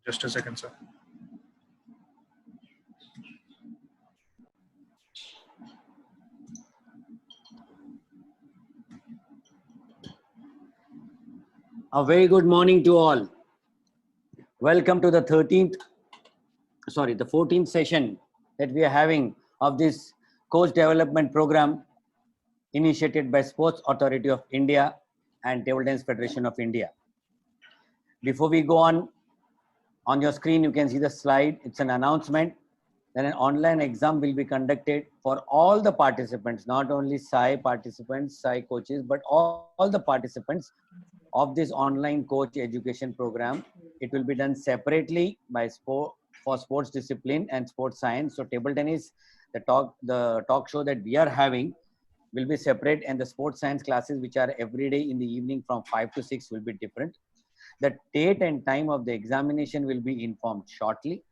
Just a second, sir. A very good morning to all. Welcome to the 14th session that we are having of this coach development program initiated by Sports Authority of India and Table Tennis Federation of India. Before we go on your screen, you can see the slide. It's an announcement that an online exam will be conducted for all the participants, not only SAI participants, SAI coaches, but all the participants of this online coach education program. It will be done separately for sports discipline and sports science. So table tennis, the talk show that we are having will be separate, and the sports science classes, which are every day in the evening from 5 to 6, will be different. The date and time of the examination will be informed shortly.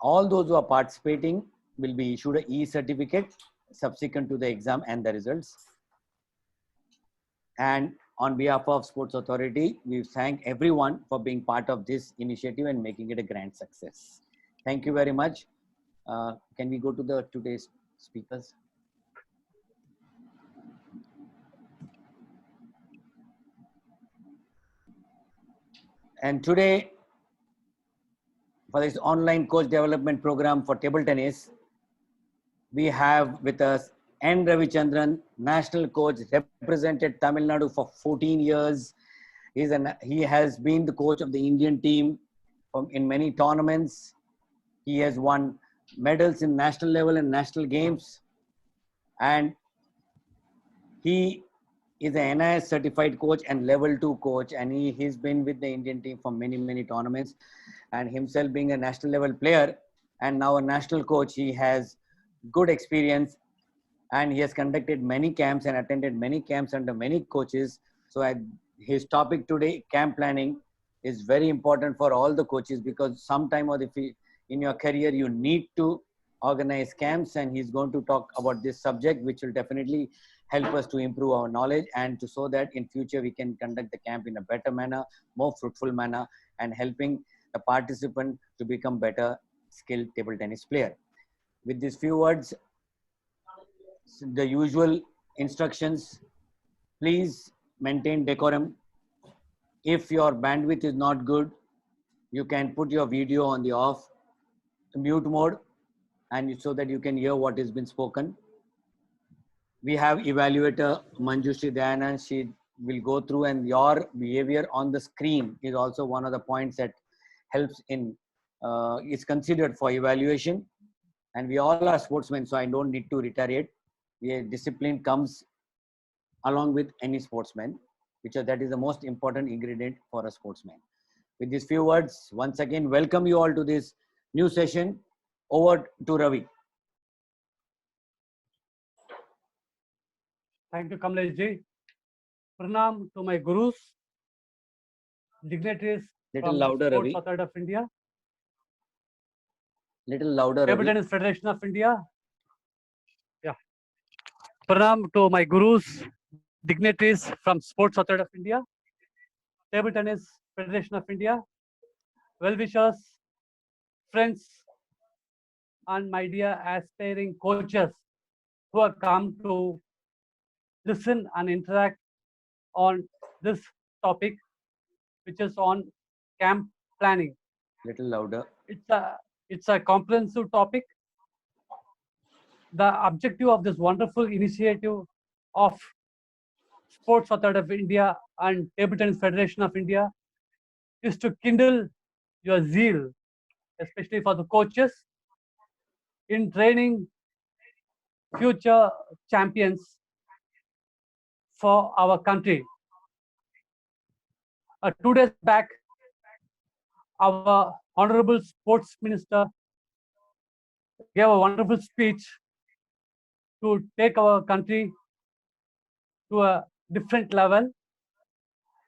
All those who are participating will be issued an e-certificate subsequent to the exam and the results. And on behalf of Sports Authority, we thank everyone for being part of this initiative and making it a grand success. Thank you very much. Can we go to today's speakers? And today, for this online coach development program for table tennis, we have with us N. Ravichandran, national coach, represented Tamil Nadu for 14 years. He has been the coach of the Indian team in many tournaments. He has won medals in national level and national games. And he is an NIS certified coach and level 2 coach. And he's been with the Indian team for many, many tournaments. And himself being a national level player and now a national coach, he has good experience. And he has conducted many camps and attended many camps under many coaches. So his topic today, camp planning, is very important for all the coaches, because sometime in your career, you need to organize camps. And he's going to talk about this subject, which will definitely help us to improve our knowledge and so that in future we can conduct the camp in a better manner, more fruitful manner, and helping the participant to become better skilled table tennis player. With these few words, the usual instructions: please maintain decorum. If your bandwidth is not good, you can put your video on the mute mode, and so that you can hear what has been spoken. We have evaluator Manjushri Dayanand. She will go through, and your behavior on the screen is also one of the points that helps is considered for evaluation. And we all are sportsmen, so I don't need to reiterate. Discipline comes along with any sportsman, that is the most important ingredient for a sportsman. With these few words, once again, welcome you all to this new session. Over to Ravi. Thank you, Kamlesh ji. Pranam to my gurus, dignitaries from louder, Sports Ravi. Authority of India. Little louder, Table Ravi. Tennis Federation of India. Yeah. Pranam to my gurus, dignitaries from Sports Authority of India, Table Tennis Federation of India, well-wishers, friends, and my dear aspiring coaches who have come to listen and interact on this topic, which is on camp planning. Little louder. It's a comprehensive topic. The objective of this wonderful initiative of Sports Authority of India and Table Tennis Federation of India is to kindle your zeal, especially for the coaches, in training future champions for our country. 2 days back, our Honorable Sports Minister gave a wonderful speech to take our country to a different level.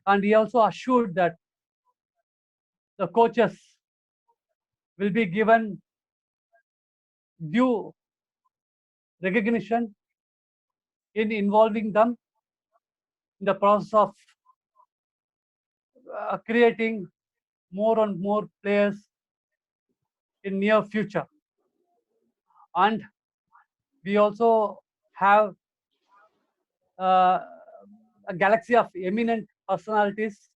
And he also assured that the coaches will be given due recognition in involving them in the process of creating more and more players in near future. And we also have a galaxy of eminent personalities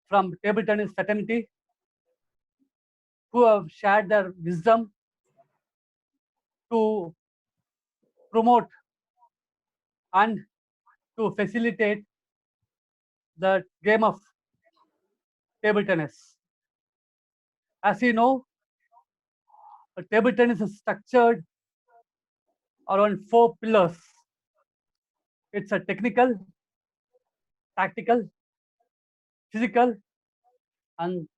from table tennis fraternity who have shared their wisdom to promote and to facilitate the game of table tennis. As you know, table tennis is structured around 4 pillars. It's a technical, tactical, physical, and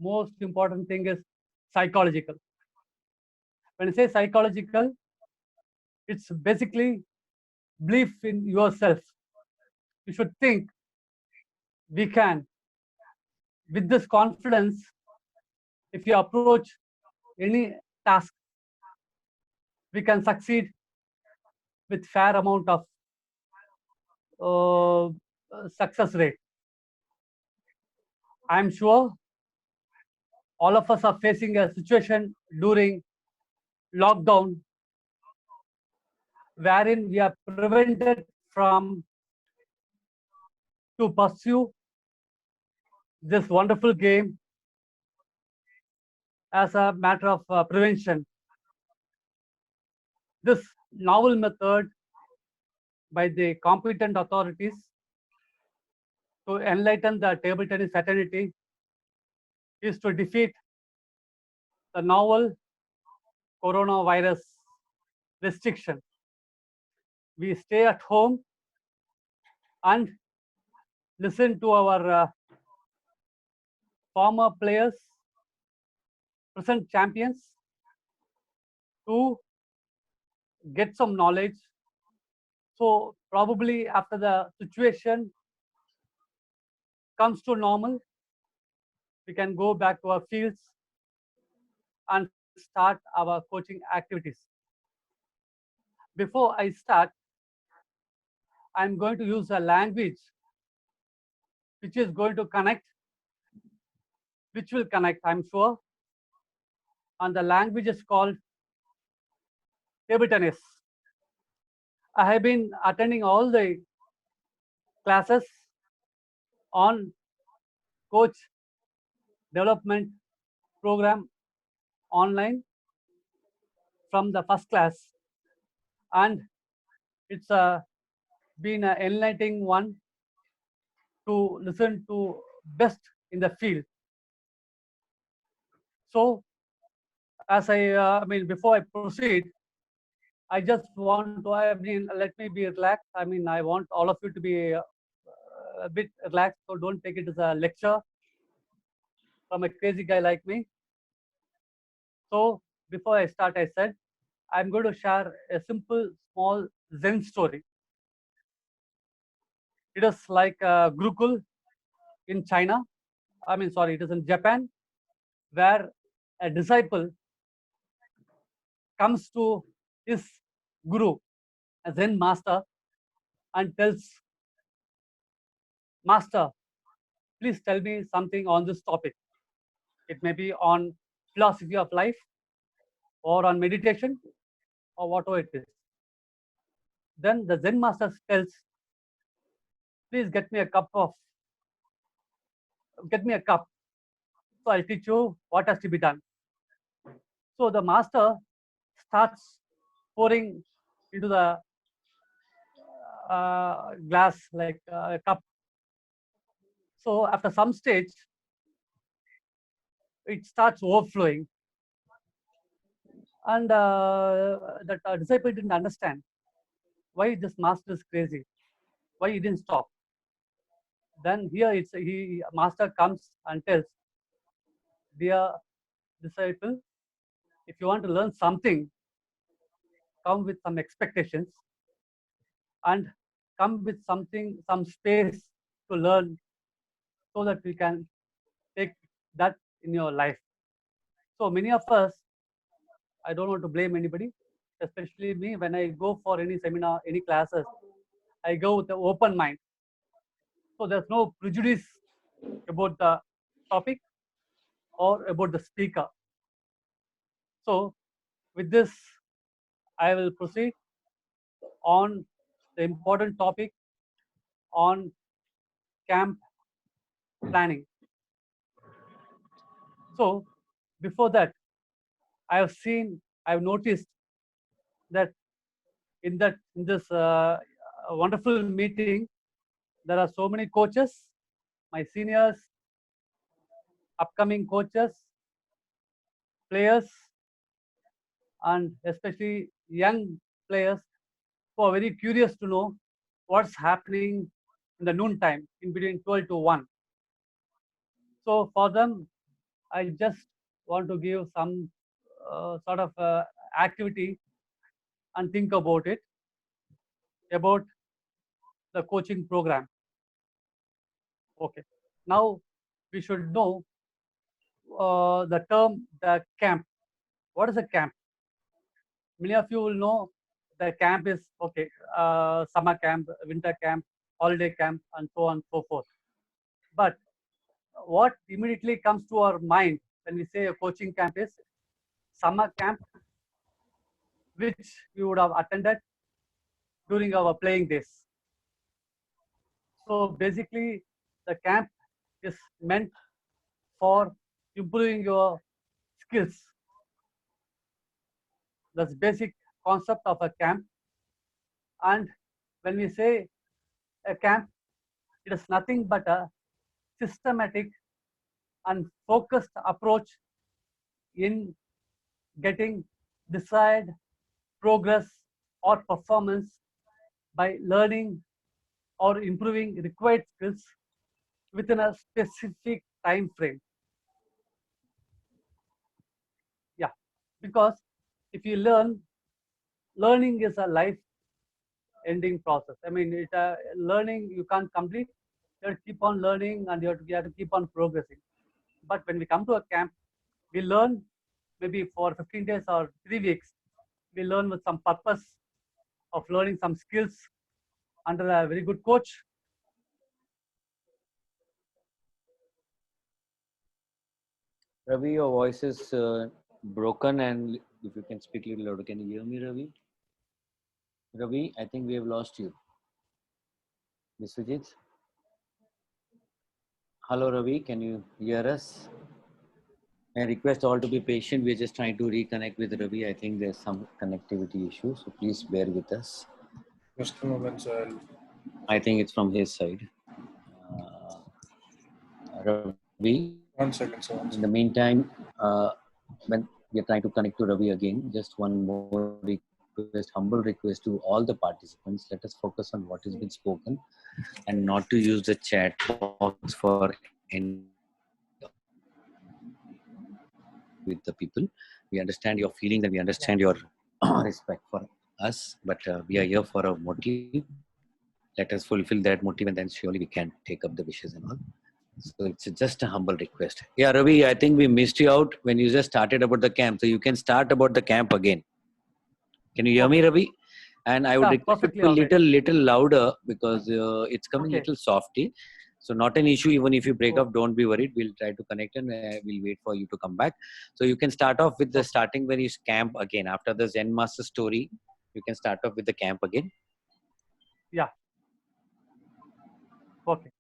most important thing is psychological. When I say psychological, it's basically belief in yourself. You should think we can. With this confidence, if you approach any task, we can succeed with fair amount of success rate. I'm sure all of us are facing a situation during lockdown wherein we are prevented from to pursue this wonderful game as a matter of prevention. This novel method by the competent authorities to enlighten the table tennis fraternity is to defeat the novel coronavirus restriction. We stay at home and listen to our former players, present champions, to get some knowledge. So probably after the situation comes to normal, we can go back to our fields and start our coaching activities. Before I start, I'm going to use a language which is going to connect, which will connect, I'm sure. And the language is called table tennis. I have been attending all the classes on coach development program online from the first class, and it's been an enlightening one to listen to best in the field. So as I mean, before I proceed, I just want to, I mean, let me be relaxed. I mean, I want all of you to be a bit relaxed, so don't take it as a lecture from a crazy guy like me. So before I start, I said, I'm going to share a simple, small Zen story. It is like Gurukul in China. I mean, sorry, it is in Japan, where a disciple comes to his guru, a Zen master, and tells, Master, please tell me something on this topic. It may be on philosophy of life or on meditation or whatever it is. Then the Zen master tells, please get me a cup. So I'll teach you what has to be done. So the master starts pouring into the glass like a cup. So after some stage, it starts overflowing. And that disciple didn't understand why this master is crazy, why he didn't stop. Then here it's master comes and tells, dear disciple, if you want to learn something, come with some expectations and come with something, some space to learn so that we can take that in your life. So many of us, I don't want to blame anybody, especially me, when I go for any seminar, any classes, I go with an open mind. So there's no prejudice about the topic. or about the speaker. So with this, I will proceed on the important topic on camp planning. So before that, I've noticed that in this wonderful meeting, there are so many coaches, my seniors, upcoming coaches, players, and especially young players who are very curious to know what's happening in the noon time in between 12 to 1. So for them, I just want to give some sort of activity and think about it, about the coaching program. Okay. Now we should know the term, the camp. What is a camp? Many of you will know the camp is okay, summer camp, winter camp, holiday camp, and so on and so forth. But what immediately comes to our mind when we say a coaching camp is summer camp, which we would have attended during our playing days. So basically, the camp is meant for improving your skills. That's basic concept of a camp. And when we say a camp, it is nothing but a systematic and focused approach in getting desired progress or performance by learning or improving required skills within a specific time frame. Yeah, because if you learning is a life ending process. I mean, learning you can't complete. You have to keep on learning and you have to keep on progressing. But when we come to a camp, we learn maybe for 15 days or 3 weeks. We learn with some purpose of learning some skills under a very good coach. Ravi, your voice is broken, and if you can speak a little louder, can you hear me, Ravi? Ravi, I think we have lost you. Vishwajit? Hello, Ravi, can you hear us? I request all to be patient. We're just trying to reconnect with Ravi. I think there's some connectivity issue, so please bear with us. Just a moment, sir. I think it's from his side. Ravi, 1 second, sir. in the meantime, when we are trying to connect to Ravi again, just one more request, humble request to all the participants. Let us focus on what has been spoken and not to use the chat box for any with the people. We understand your feelings and we understand your respect for us, but we are here for a motive. Let us fulfill that motive, and then surely we can take up the wishes and all. So it's just a humble request. Yeah, Ravi, I think we missed you out when you just started about the camp. So you can start about the camp again. Can you hear me, Okay. Ravi? And I would Yeah, request you perfectly to all right. little louder because it's coming Okay. little softly. So not an issue. Even if you break Oh. up, don't be worried. We'll try to connect and we'll wait for you to come back. So you can start off with the starting when you camp again. After the Zen Master story, you can start off with the camp again. Yeah. Okay.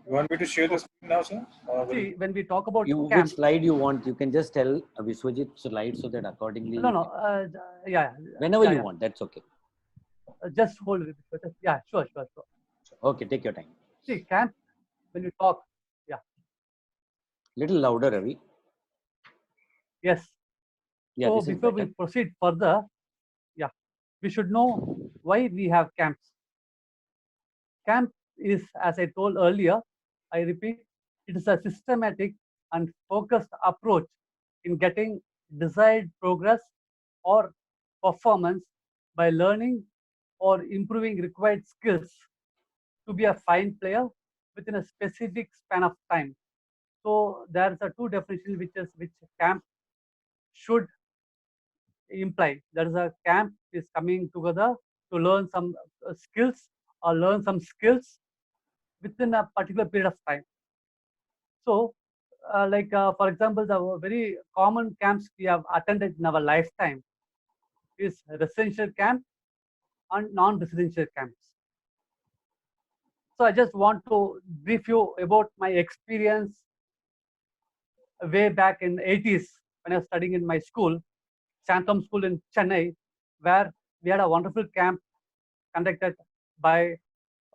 You want me to share the screen now, sir? See, when we talk about Which camp, slide you want? You can just tell Vishwajit slide so that accordingly. no, yeah. Whenever Yeah, you yeah. want, that's okay. Just hold it. Yeah, sure. Okay, take your time. See, camp, when you talk, yeah, Little louder, Ravi. yes. Yeah, So this is before better. we proceed further, yeah, we should know why we have camps. Camp is, as I told earlier, I repeat, it is a systematic and focused approach in getting desired progress or performance by learning or improving required skills to be a fine player within a specific span of time. So there's a two definitions which camp should imply. There is a camp is coming together to learn some skills or learn some skills within a particular period of time. So for example, the very common camps we have attended in our lifetime is residential camp and non-residential camps. So I just want to brief you about my experience way back in 80s when I was studying in my school, Santam School in Chennai, where we had a wonderful camp conducted by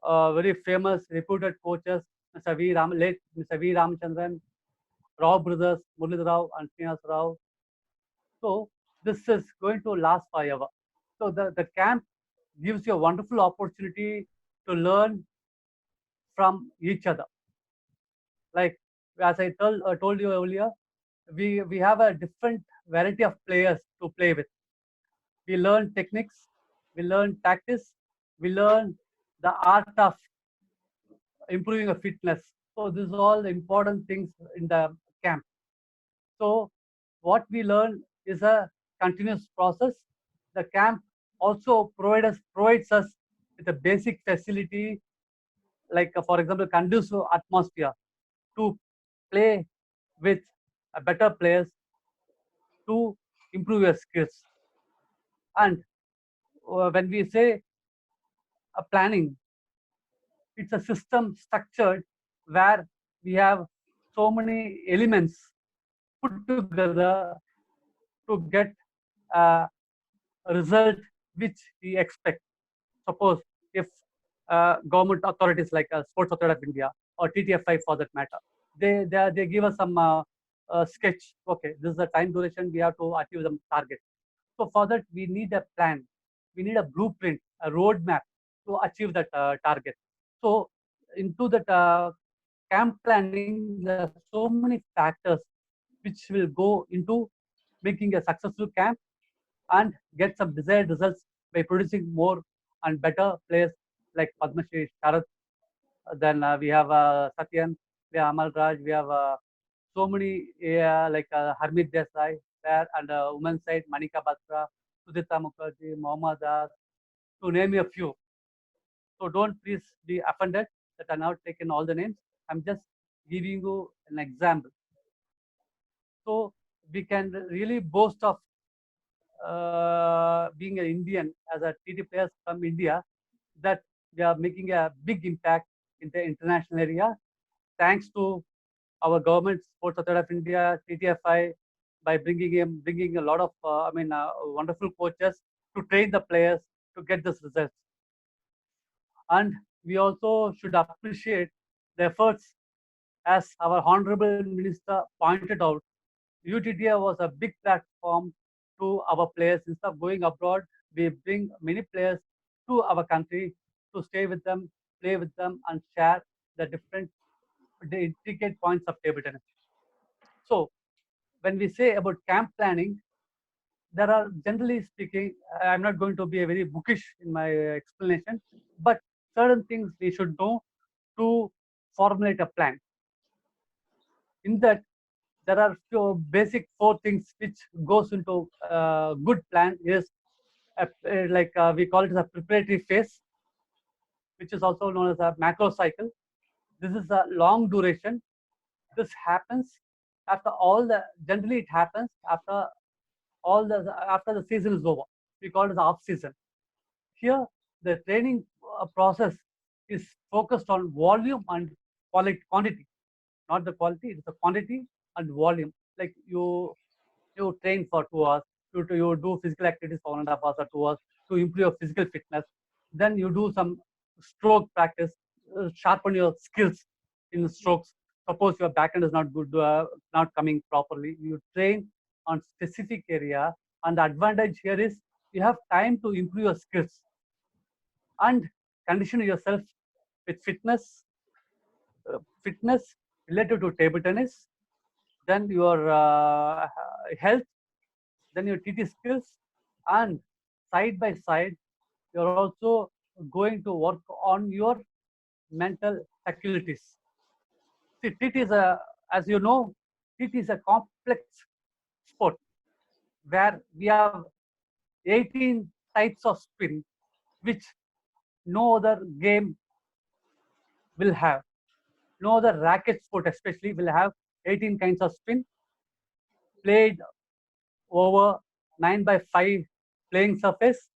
very famous, reputed coaches, late Mr. V. Ramachandran, Rao brothers, Muralidhar Rao and Srinivas Rao. So this is going to last forever. So the camp gives you a wonderful opportunity to learn from each other. Like as I told you earlier, we have a different variety of players to play with. We learn techniques, we learn tactics, we learn the art of improving a fitness. So this is all important things in the camp. So what we learn is a continuous process. The camp also provides us with a basic facility, like for example, conducive atmosphere to play with better players to improve your skills. And when we say planning, it's a system structured where we have so many elements put together to get a result which we expect. Suppose if government authorities like Sports Authority of India or TTFI for that matter, they give us some sketch. Okay, this is the time duration we have to achieve the target. So for that we need a plan, we need a blueprint, a roadmap to achieve that target. So into that camp planning, there are so many factors which will go into making a successful camp and get some desired results by producing more and better players like Padma Shri, Sharath. Then we have Satyan, we have Amal Raj, we have so many like Harmeet Desai there, and women's side Manika Batra, Sudita Mukherjee, Mohammad Das, to name a few. So don't please be offended that I now taken all the names. I'm just giving you an example. So we can really boast of being an Indian as a TT players from India, that we are making a big impact in the international area, thanks to our government, Sports Authority of India, TTFI, by bringing a lot of wonderful coaches to train the players to get this results. And we also should appreciate the efforts, as our Honorable Minister pointed out. UTTI was a big platform to our players. Instead of going abroad, we bring many players to our country to stay with them, play with them, and share the intricate points of table tennis. So when we say about camp planning, there are, generally speaking, I'm not going to be a very bookish in my explanation, but certain things we should know to formulate a plan. In that, there are few basic four things which goes into a good plan. Is we call it as a preparatory phase, which is also known as a macro cycle. This is a long duration. This happens after generally it happens after after the season is over. We call it as off season. Here, the training process is focused on volume and quantity, not the quality. It's the quantity and volume. Like you train for 2 hours, you do physical activities for 1.5 hours or 2 hours to improve your physical fitness. Then you do some stroke practice, sharpen your skills in strokes. Suppose your backhand is not good, not coming properly, you train on specific area. And the advantage here is you have time to improve your skills and condition yourself with fitness related to table tennis, then your health, then your TT skills, and side by side, you're also going to work on your mental faculties. See, TT is as you know, TT is a complex sport where we have 18 types of spin, which no other game will have. No other racket sport, especially, will have 18 kinds of spin, played over 9 by 5 playing surface,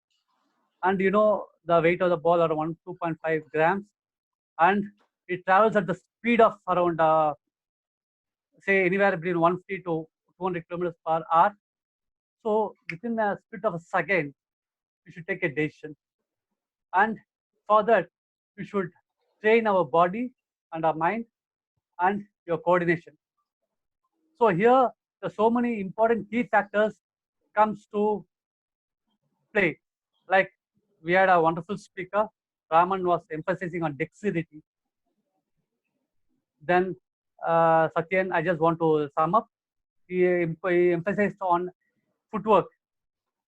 and the weight of the ball around 2.5 grams, and it travels at the speed of around say anywhere between 150 to 200 kilometers per hour. So within a split of a second, we should take a decision, and for that we should train our body and our mind and your coordination. So here, there's so many important key factors comes to play. Like we had a wonderful speaker, Raman was emphasizing on dexterity. Then Satyan, I just want to sum up. He emphasized on footwork.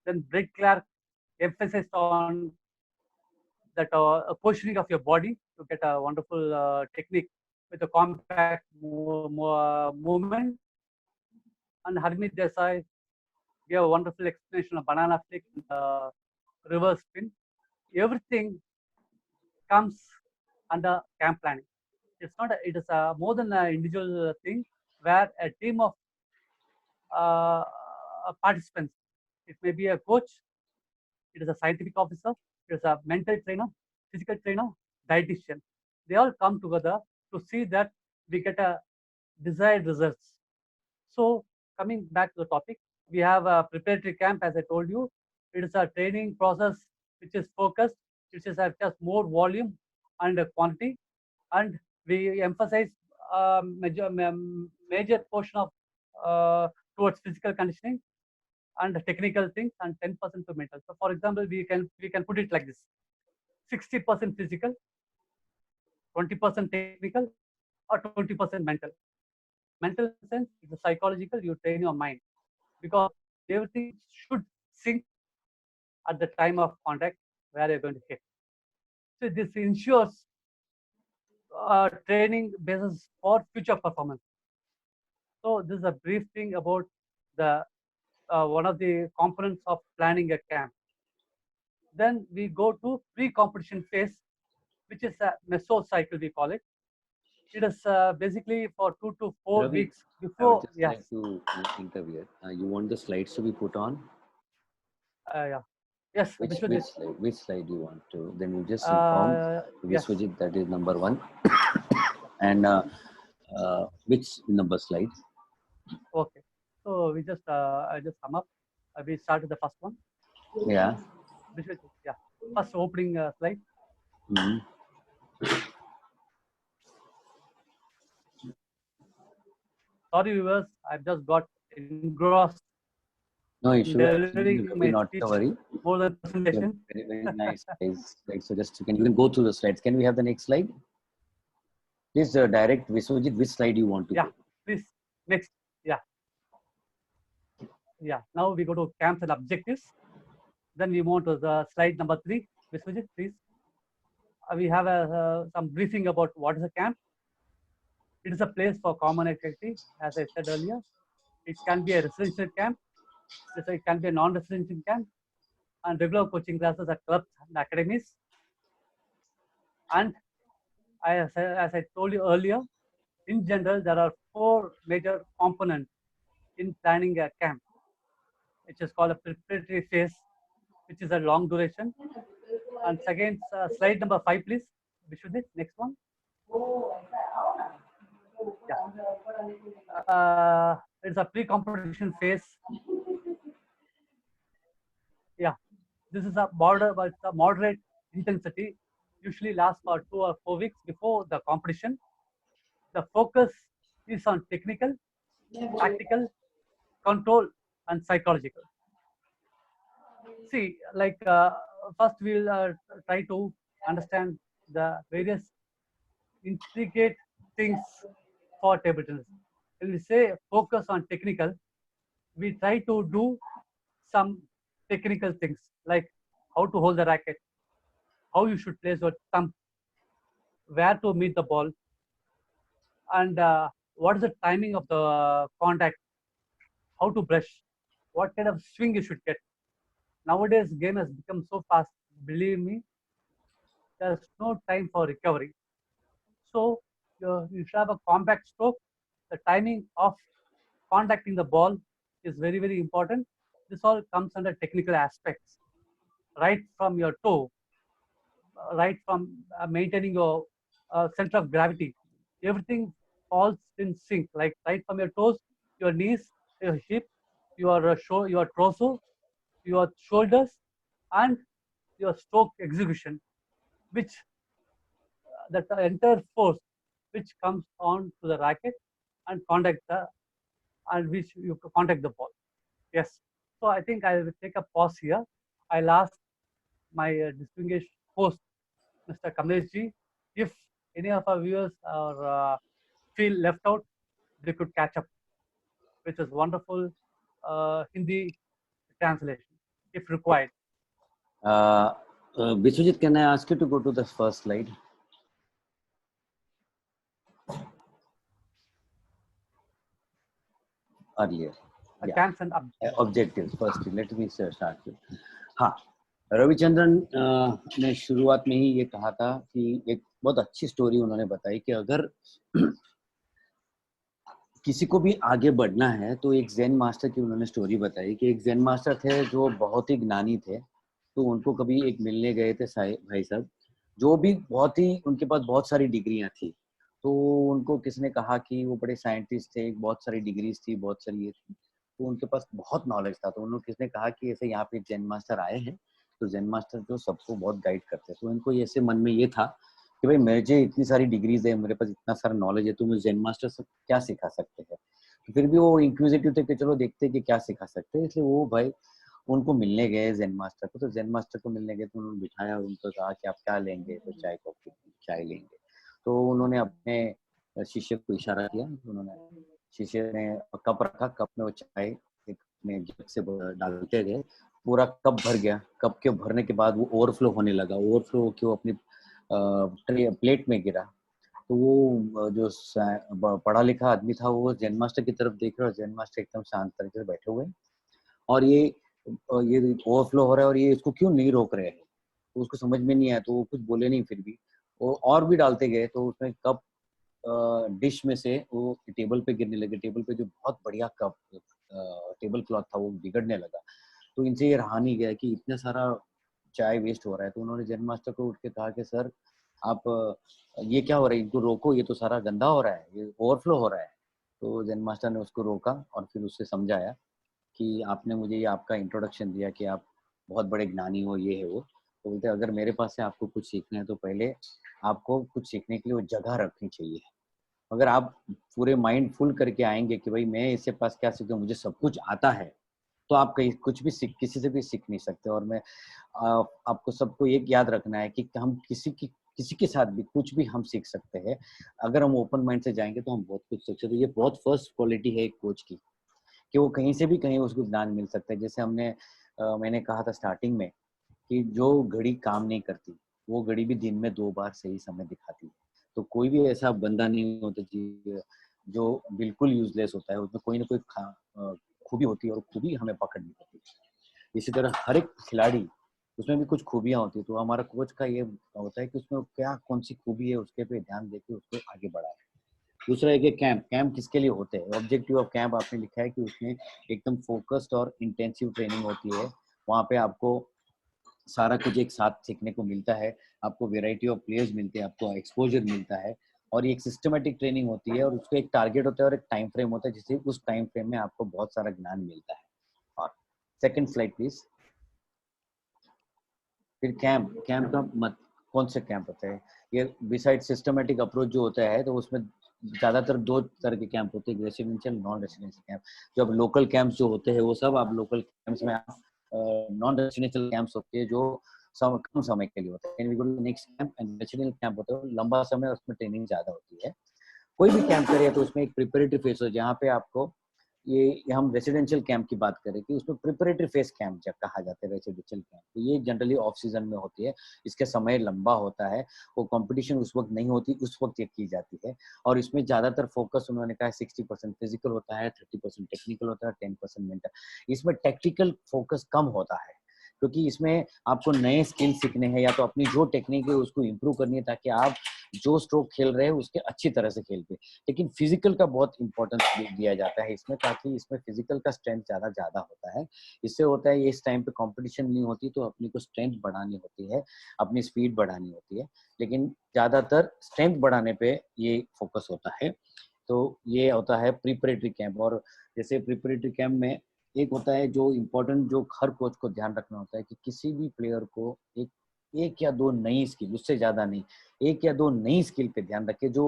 Then Brett Clark emphasized on that positioning of your body to get a wonderful technique with a compact movement. And Harmeet Desai gave a wonderful explanation of banana flick and reverse spin. Everything comes under camp planning. It's not. It is more than an individual thing where a team of uh, participants. It may be a coach. It is a scientific officer. It is a mental trainer, physical trainer, dietitian. They all come together to see that we get a desired results. So coming back to the topic, we have a preparatory camp, as I told you. It is a training process which is focused, which is at just more volume and quantity, and we emphasize major portion of towards physical conditioning and technical things, and 10% to mental. So, for example, we can put it like this: 60% physical, 20% technical, or 20% mental. Mental sense is a psychological. You train your mind because everything should sync at the time of contact where you're going to hit. So this ensures training basis for future performance. So this is a brief thing about the one of the components of planning a camp. Then we go to pre-competition phase, which is a mesocycle, we call it. It is basically for 2 to 4 Ravi, weeks I would before. just Yes. like to interview. You want the slides to be put on? Yeah. Yes. Which slide you want to? Then you just inform Yes. Vishwajit that is number 1. And which number slide? Okay. So we just I just sum up. We started the first one. Yeah. Yeah. First opening slide. Mm-hmm. Sorry, viewers. I've just got engrossed. No issue. Delivering Absolutely my not to speech worry. more than presentation. Very, very nice. Guys. Right. So just you can go through the slides. Can we have the next slide? Please direct Vishwajit which slide you want to Yeah. go. Please. Next. Yeah. Yeah. Now we go to camps and objectives. Then we move to the slide number 3. Vishwajit, please. We have some briefing about what is a camp. It is a place for common activity, as I said earlier. It can be a residential camp. It can be a non-residential camp, and regular coaching classes at clubs and academies. And as I told you earlier, in general, there are 4 major components in planning a camp, which is called a preparatory phase, which is a long duration. And second, slide number 5, please. Vishwajit, next one. Yeah. It's a pre-competition phase. Yeah, this is a moderate intensity. Usually lasts for 2 or 4 weeks before the competition. The focus is on technical, tactical, control, and psychological. See, like first we'll try to understand the various intricate things for table tennis. When we say focus on technical, we try to do some technical things like how to hold the racket, how you should place your thumb, where to meet the ball, and what is the timing of the contact, how to brush, what kind of swing you should get. Nowadays, game has become so fast. Believe me, there's no time for recovery. So you should have a compact stroke. the timing of contacting the ball is very, very important. This all comes under technical aspects, right from your toe, right from maintaining your center of gravity. Everything falls in sync, like right from your toes, your knees, your hip, your torso, your shoulders, and your stroke execution, which that the entire force which comes on to the racket and which you contact the ball. Yes. So I think I will take a pause here. I'll ask my distinguished host, Mr. Kamlesh ji, if any of our viewers are feel left out, they could catch up, which is wonderful Hindi translation, if required. Vishwajit, can I ask you to go to the first slide? Earlier. I can send up. Objectives first. Let me start with. हाँ, रविचंद्रन ने शुरुआत में ही ये कहा था कि एक बहुत अच्छी स्टोरी उन्होंने बताई कि अगर किसी को भी आगे बढ़ना है तो एक ज़ेन मास्टर की उन्होंने स्टोरी बताई कि एक ज़ेन मास्टर थे जो बहुत ही ज्ञानी थे। तो उनको कभी एक मिलने गए थे भाई साहब, जो भी बहुत ही उनके पास बहुत सारी डिग्रियां थी। तो उनको किसने कहा कि वो बड़े साइंटिस्ट थे, बहुत सारी डिग्रीज थी, बहुत सारी ये थी, तो उनके पास बहुत नॉलेज था। तो उन्होंने किसने कहा कि ऐसे यहाँ पे ज़ेन मास्टर आए हैं, तो ज़ेन मास्टर जो सबको बहुत गाइड करते हैं। तो इनको ऐसे मन में ये था कि भाई मुझे इतनी सारी डिग्रीज है, मेरे पास इतना सारा नॉलेज है, तो मुझे ज़ेन मास्टर से क्या सिखा सकते हैं। तो फिर भी वो इंक्विजिटिव थे कि चलो देखते हैं कि क्या सिखा सकते हैं। इसलिए वो भाई उनको मिलने गए ज़ेन मास्टर को। तो ज़ेन मास्टर को मिलने गए तो उन्होंने बिठाया और उनको कहा कि आप क्या लेंगे, तो चाय कॉफी चाय लेंगे। तो उन्होंने अपने शिष्य को इशारा किया, उन्होंने शिष्य ने कप रखा, कप में वो चाय एक में जग से डालते गए, पूरा कप भर गया। कप के भरने के बाद वो ओवरफ्लो होने लगा, ओवरफ्लो होकर वो अपनी प्लेट में गिरा। तो वो जो पढ़ा लिखा आदमी था वो ज़ेन मास्टर की तरफ देख रहा, और ज़ेन मास्टर एकदम शांत तरीके से बैठे हुए और ये ओवरफ्लो हो रहा है और ये इसको क्यों नहीं रोक रहे हैं। तो उसको समझ में नहीं आया, तो वो कुछ बोले नहीं। फिर भी वो और भी डालते गए, तो उसमें कप डिश में से वो टेबल पे गिरने लगे। टेबल पे जो बहुत बढ़िया कप टेबल क्लॉथ था वो बिगड़ने लगा। तो इनसे ये रहा नहीं गया कि इतना सारा चाय वेस्ट हो रहा है। तो उन्होंने ज़ेन मास्टर को उठ के कहा कि सर आप ये क्या हो रहा है, इनको रोको, ये तो सारा गंदा हो रहा है, ये ओवरफ्लो हो रहा है। तो ज़ेन मास्टर ने उसको रोका और फिर उससे समझाया कि आपने मुझे ये आपका इंट्रोडक्शन दिया कि आप बहुत बड़े ज्ञानी हो, ये है वो। तो बोलते अगर मेरे पास से आपको कुछ सीखना है तो पहले आपको कुछ सीखने के लिए वो जगह रखनी चाहिए। अगर आप पूरे माइंड फुल करके आएंगे कि भाई मैं इससे पास क्या सीखूं, मुझे सब कुछ आता है, तो आप कहीं कुछ भी किसी से भी सीख नहीं सकते। और मैं आपको सबको एक याद रखना है कि हम किसी के साथ भी कुछ भी हम सीख सकते हैं। अगर हम ओपन माइंड से जाएंगे तो हम बहुत कुछ सीख सकते हैं। ये बहुत फर्स्ट क्वालिटी है एक कोच की, कि वो कहीं से भी कहीं उसको ज्ञान मिल सकता है। जैसे मैंने कहा था स्टार्टिंग में कि जो घड़ी काम नहीं करती, वो घड़ी भी दिन में 2 बार सही समय दिखाती है। तो कोई भी ऐसा बंदा नहीं होता जो बिल्कुल यूजलेस होता है, उसमें कोई ना कोई खूबी होती है और खूबी हमें पकड़नी होती है। इसी तरह हर एक खिलाड़ी उसमें भी कुछ खूबियां होती है। तो हमारा कोच का ये होता है कि उसमें क्या कौन सी खूबी है, उसके पे ध्यान देके उसको आगे बढ़ाए। दूसरा है कि कैंप किसके लिए होते हैं। ऑब्जेक्टिव ऑफ कैंप आपने लिखा है कि उसमें एकदम फोकस्ड और इंटेंसिव ट्रेनिंग होती है। वहाँ पे आपको सारा कुछ एक साथ सीखने को मिलता है, आपको वेराइटी ऑफ प्लेयर्स मिलते हैं, आपको एक्सपोजर मिलता है, और ये एक सिस्टमेटिक ट्रेनिंग होती है और उसको एक टारगेट होता है और एक टाइम फ्रेम होता है, जिससे उस टाइम फ्रेम में आपको बहुत सारा ज्ञान मिलता है। और सेकंड स्लाइड प्लीज। फिर कैंप का कौन से कैंप होते हैं। ये बिसाइड सिस्टमेटिक अप्रोच जो होता है, तो उसमें ज्यादातर 2 तरह के कैंप होते हैं, रेसिडेंशियल, नॉन रेसिडेंशियल कैंप। जो अब लोकल कैंप्स जो होते हैं वो सब आप लोकल कैंप्स में, नॉन रेसिडेंशियल कैंप्स होते हैं जो कम समय के लिए होते हैं। Next camp and residential camp होता है लंबा समय, उसमें ट्रेनिंग ज्यादा होती है। कोई भी कैंप करिए तो उसमें एक प्रिपरेटरी फेज हो, जहाँ पे आपको ये हम रेसिडेंशियल कैंप की बात करें कि उसमें प्रिपरेटरी फेज कैंप जब कहा जाता है रेसिडेंशियल कैंप, तो ये जनरली ऑफ सीजन में होती है। इसका समय लंबा होता है, वो कंपटीशन उस वक्त नहीं होती, उस वक्त ये की जाती है। और इसमें ज्यादातर फोकस उन्होंने कहा 60% फिजिकल होता है, 30% टेक्निकल होता है, 10% मेंटल। इसमें टेक्निकल फोकस कम होता है क्योंकि इसमें आपको नए स्किल सीखने हैं, या तो अपनी जो टेक्निक है उसको इम्प्रूव करनी है, ताकि आप जो स्ट्रोक खेल रहे हैं उसके अच्छी तरह से खेल पे। लेकिन फिजिकल का बहुत इंपॉर्टेंस दिया जाता है इसमें, ताकि इसमें फिजिकल का स्ट्रेंथ ज्यादा होता है। इससे होता है इस टाइम पे कंपटीशन नहीं होती तो अपनी को स्ट्रेंथ बढ़ानी होती है, अपनी स्पीड बढ़ानी होती है, लेकिन ज्यादातर स्ट्रेंथ बढ़ाने पे ये फोकस होता है। तो ये होता है प्रिपरेटरी कैंप। और जैसे प्रिपरेटरी कैंप में एक होता है जो इम्पोर्टेंट, जो हर कोच को ध्यान रखना होता है कि किसी भी प्लेयर को एक या दो नई स्किल, उससे ज्यादा नहीं, एक या दो नई स्किल पे ध्यान रखे, जो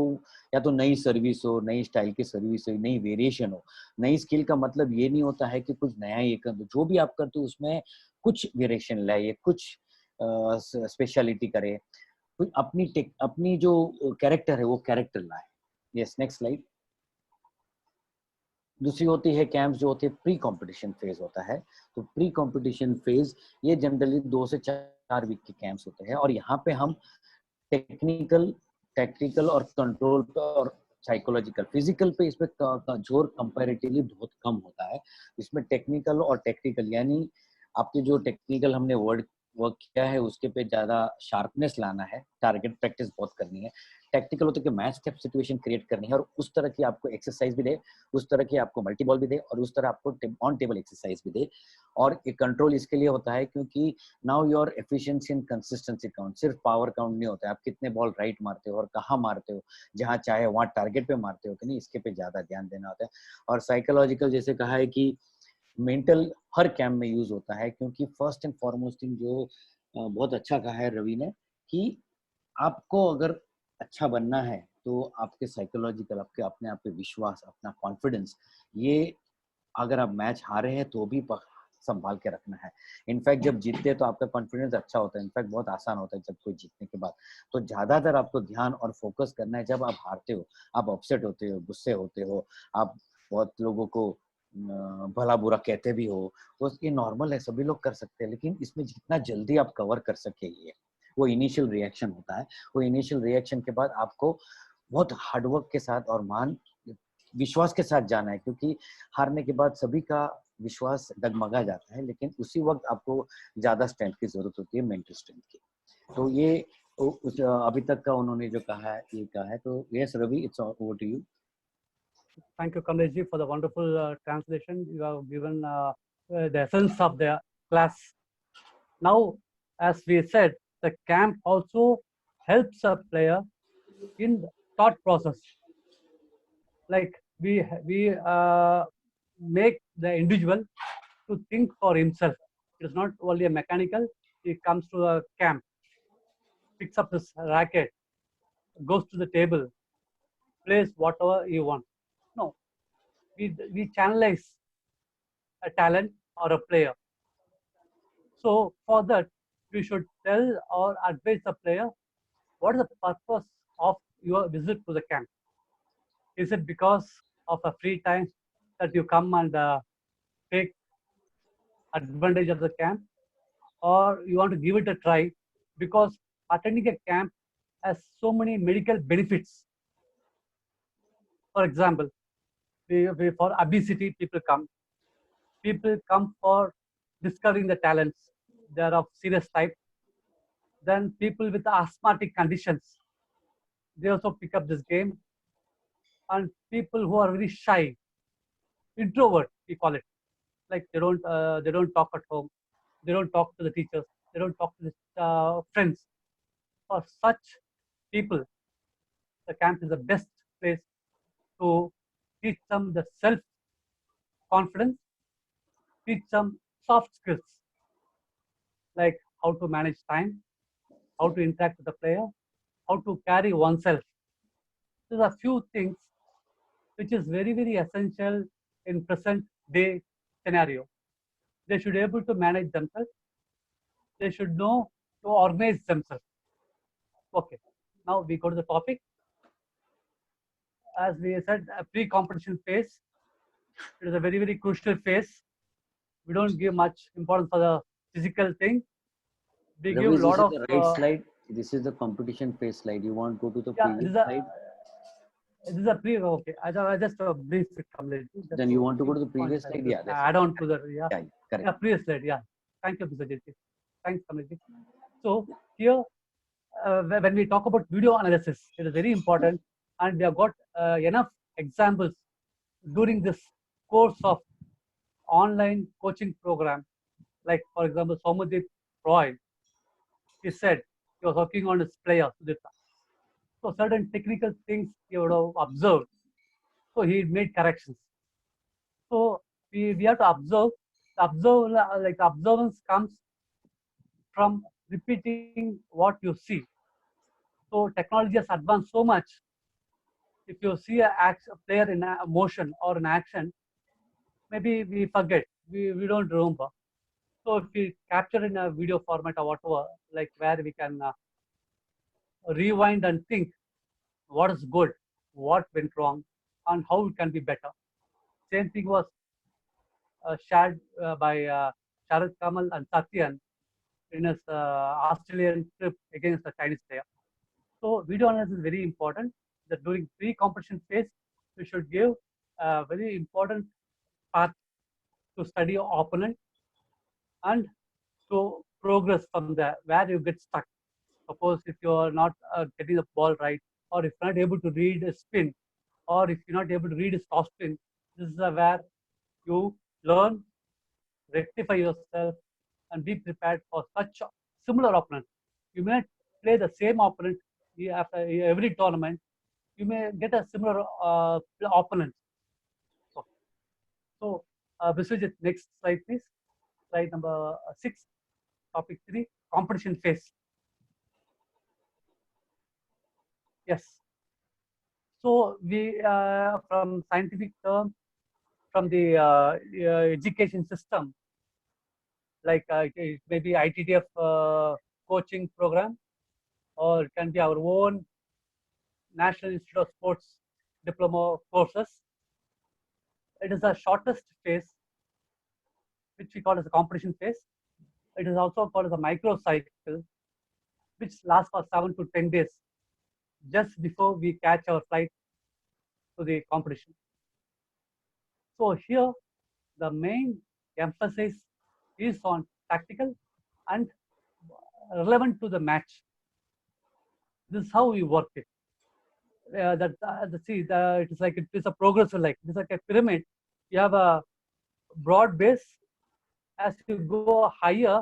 या तो नई सर्विस हो, नई स्टाइल की सर्विस हो, नई वेरिएशन हो। नई स्किल का मतलब ये नहीं होता है कि कुछ नया ये कर दो, जो भी आप करते हो उसमें कुछ वेरिएशन लाइए, कुछ स्पेशलिटी करे, कुछ अपनी जो कैरेक्टर है वो कैरेक्टर लाए। Yes, next slide. दूसरी होती है कैंप्स, जो होते हैं प्री कंपटीशन फेज होता है। तो प्री कंपटीशन फेज ये जनरली 2 से 4 वीक के कैंप्स होते हैं, और यहाँ पे हम टेक्निकल, टैक्टिकल और कंट्रोल पे और साइकोलॉजिकल, फिजिकल पे इसमें जोर कंपैरेटिवली बहुत कम होता है। इसमें टेक्निकल और टैक्टिकल, यानी आपके जो टेक्निकल हमने वर्क किया है उसके पे ज्यादा शार्पनेस लाना है, टारगेट प्रैक्टिस बहुत करनी है। टैक्टिकल होता है कि मैच टाइप सिचुएशन क्रिएट करनी है, और उस तरह की आपको एक्सरसाइज भी दे, उस तरह की आपको मल्टी बॉल भी दे, और उस तरह आपको ऑन टेबल एक्सरसाइज भी दे। और एक कंट्रोल इसके लिए होता है क्योंकि now your efficiency and consistency count, सिर्फ पावर काउंट नहीं होता है, आप कितने बॉल राइट मारते हो और कहाँ मारते हो, जहाँ चाहे वहाँ टारगेट पे मारते हो कि नहीं, इसके पे ज्यादा ध्यान देना होता है। और साइकोलॉजिकल जैसे कहा है कि मेंटल हर कैंप में यूज होता है, क्योंकि फर्स्ट एंड फॉरमोस्ट थिंग जो बहुत अच्छा कहा है रवि ने, कि आपको अगर अच्छा बनना है तो आपके साइकोलॉजिकल, आपके अपने आप पे विश्वास, अपना कॉन्फिडेंस, ये अगर आप मैच हारे हैं तो भी संभाल के रखना है। इनफैक्ट जब जीतते हैं तो आपका कॉन्फिडेंस अच्छा होता है, इनफैक्ट बहुत आसान होता है जब कोई जीतने के बाद। तो ज्यादातर आपको ध्यान और फोकस करना है जब आप हारते हो, आप अपसेट होते हो, गुस्से होते हो, आप बहुत लोगों को भला बुरा कहते भी हो, वो ये नॉर्मल है, सभी लोग कर सकते हैं। लेकिन इसमें जितना जल्दी आप कवर कर सके, ये वो इनिशियल रिएक्शन होता है। वो इनिशियल रिएक्शन के बाद आपको बहुत हार्डवर्क के साथ और मान विश्वास के साथ जाना है, क्योंकि हारने के बाद सभी का विश्वास डगमगा जाता है, लेकिन उसी वक्त आपको ज्यादा स्ट्रेंथ की जरूरत होती है, मेंटल स्ट्रेंथ की। तो ये अभी तक का उन्होंने जो कहा है ये कहा है। तो yes Ravi, it's over to you. Thank you, Kamlesh ji, for the wonderful translation. You have given the essence of the class. Now, as we said, the camp also helps a player in the thought process. Like we make the individual to think for himself. It is not only a mechanical. He comes to a camp, picks up his racket, goes to the table, plays whatever he wants. No, we channelize a talent or a player. So for that, we should tell or advise the player what is the purpose of your visit to the camp. Is it because of a free time that you come and take advantage of the camp, or you want to give it a try because attending a camp has so many medical benefits? For example, for obesity, people come. People come for discovering the talents. They are of serious type. Then people with asthmatic conditions, they also pick up this game. And people who are very shy, introvert, we call it, like they don't talk at home, they don't talk to the teachers, they don't talk to the friends. For such people, the camp is the best place to teach them the self confidence, teach them soft skills like how to manage time, how to interact with the player, how to carry oneself. These are few things which is very, very essential in present day scenario. They should be able to manage themselves. They should know to organize themselves. Okay, now we go to the topic. As we said, a pre-competition phase. It is a very, very crucial phase. We don't give much importance for the physical thing. We give a Ravi, lot this is of. the right slide. This is the competition phase slide. You want to go to the Yeah, previous slide? this is a pre. Okay, I just brief it. Then you want to go to the previous slide? Yeah, that's add on to the yeah, correct. previous slide. Yeah, thank you, Mr. Jyoti. Thanks, Kamlesh. So here when we talk about video analysis, it is very important, and we have got enough examples during this course of online coaching program. Like, for example, Somadeep Roy, he said he was working on his player, Sudhita. So certain technical things he would have observed. So he made corrections. So we have to observe. Like observance comes from repeating what you see. So technology has advanced so much. If you see a player in a motion or an action, maybe we forget, we don't remember. So if we capture in a video format or whatever, like where we can rewind and think what is good, what went wrong, and how it can be better. Same thing was shared by Sharad Kamal and Satyan in his Australian trip against the Chinese player. So video analysis is very important. That during pre-competition phase, we should give a very important part to study your opponent and to progress from there, where you get stuck. Suppose if you are not getting the ball right, or if you're not able to read a spin, or if you're not able to read a top spin, this is where you learn, rectify yourself, and be prepared for such a similar opponent. You may not play the same opponent after every tournament. You may get a similar opponent. So, Vishwajit, next slide, please. Slide number 6, topic 3, competition phase. Yes. So we, from scientific term, from the education system, like it may be ITTF coaching program, or it can be our own National Institute of Sports diploma courses. It is the shortest phase, which we call as a competition phase. It is also called as a micro cycle, which lasts for 7 to 10 days, just before we catch our flight to the competition. So here, the main emphasis is on tactical and relevant to the match. This is how we work it. It is like it is a progressive, like it is like a pyramid. You have a broad base. As you go higher,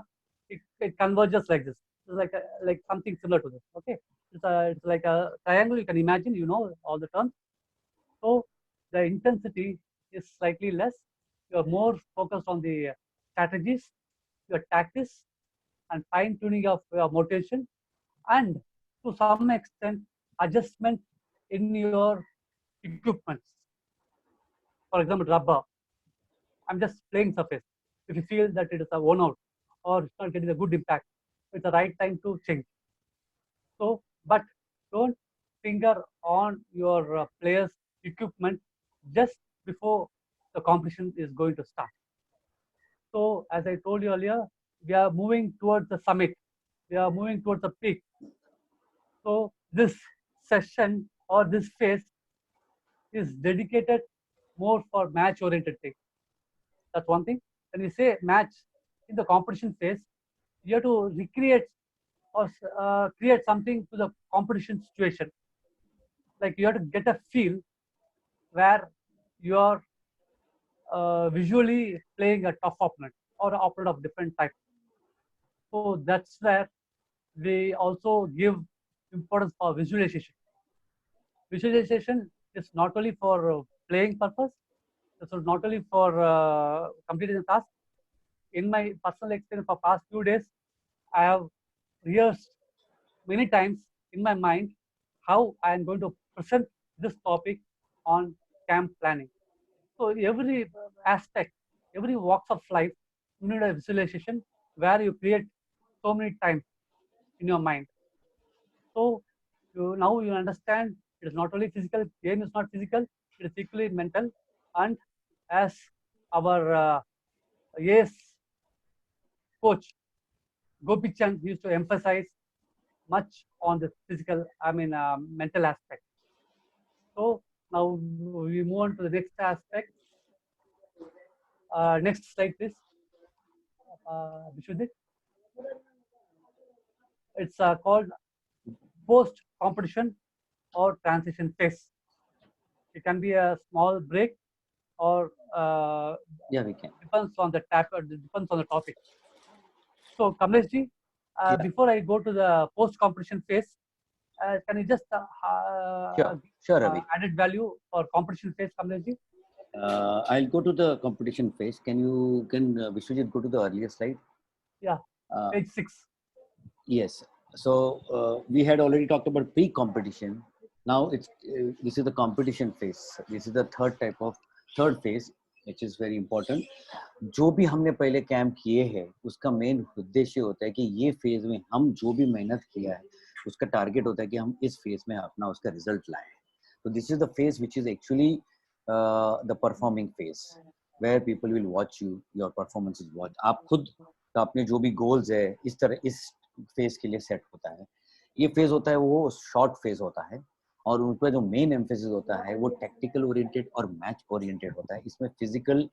it converges like this. It's like something similar to this. Okay, it's like a triangle. You can imagine. You know all the terms. So the intensity is slightly less. You are more focused on the strategies, your tactics, and fine tuning of your motivation, and to some extent adjustment in your equipments. For example, rubber. I'm just playing surface. If you feel that it is a worn out or it's not getting a good impact, it's the right time to change. So, but don't finger on your players' equipment just before the competition is going to start. So, as I told you earlier, we are moving towards the summit. We are moving towards the peak. So, this session or this phase is dedicated more for match-oriented thing. That's one thing. When we say match in the competition phase, you have to recreate or create something to the competition situation. Like you have to get a feel where you are visually playing a tough opponent or an opponent of different type. So that's where we also give importance for visualization. Visualization is not only for playing purpose, it's not only for completing the task. In my personal experience for past few days, I have rehearsed many times in my mind how I am going to present this topic on camp planning. So every aspect, every walks of life, you need a visualization where you create so many times in your mind. So now you understand it is not only physical, game is not physical, it is equally mental. And as our AS coach Gopi Chand used to emphasize much on the physical, mental aspect. So now we move on to the next aspect. Next slide, please. Vishudit. It's called post competition or transition phase. It can be a small break or Yeah, we can. depends on the depends on the topic. So Kamleshji, Yeah. before I go to the post competition phase, can you just Sure, Ravi. added value for competition phase, Kamleshji? I'll go to the competition phase. Can Vishwajit go to the earlier slide? Yeah, Uh, page 6. Yes. So we had already talked about pre-competition. Now this is the competition phase. This is the third phase, which is very important. जो भी हमने पहले camp किए हैं उसका main उद्देश्य होता है कि ये फेज में हम जो भी मेहनत किया है उसका टारगेट होता है कि हम इस फेज में अपना उसका रिजल्ट लाएं. तो this is the phase which is actually the performing phase where people will watch you, your performance is watch. आप खुद तो अपने जो भी गोल्स है इस तरह इस फेज के लिए सेट होता है. ये फेज होता है वो शॉर्ट फेज होता है और उन पर जो मेन एम्फेसिस होता है वो टेक्टिकल ओरिएंटेड और मैच ओरिएंटेड होता है. इसमें फिजिकल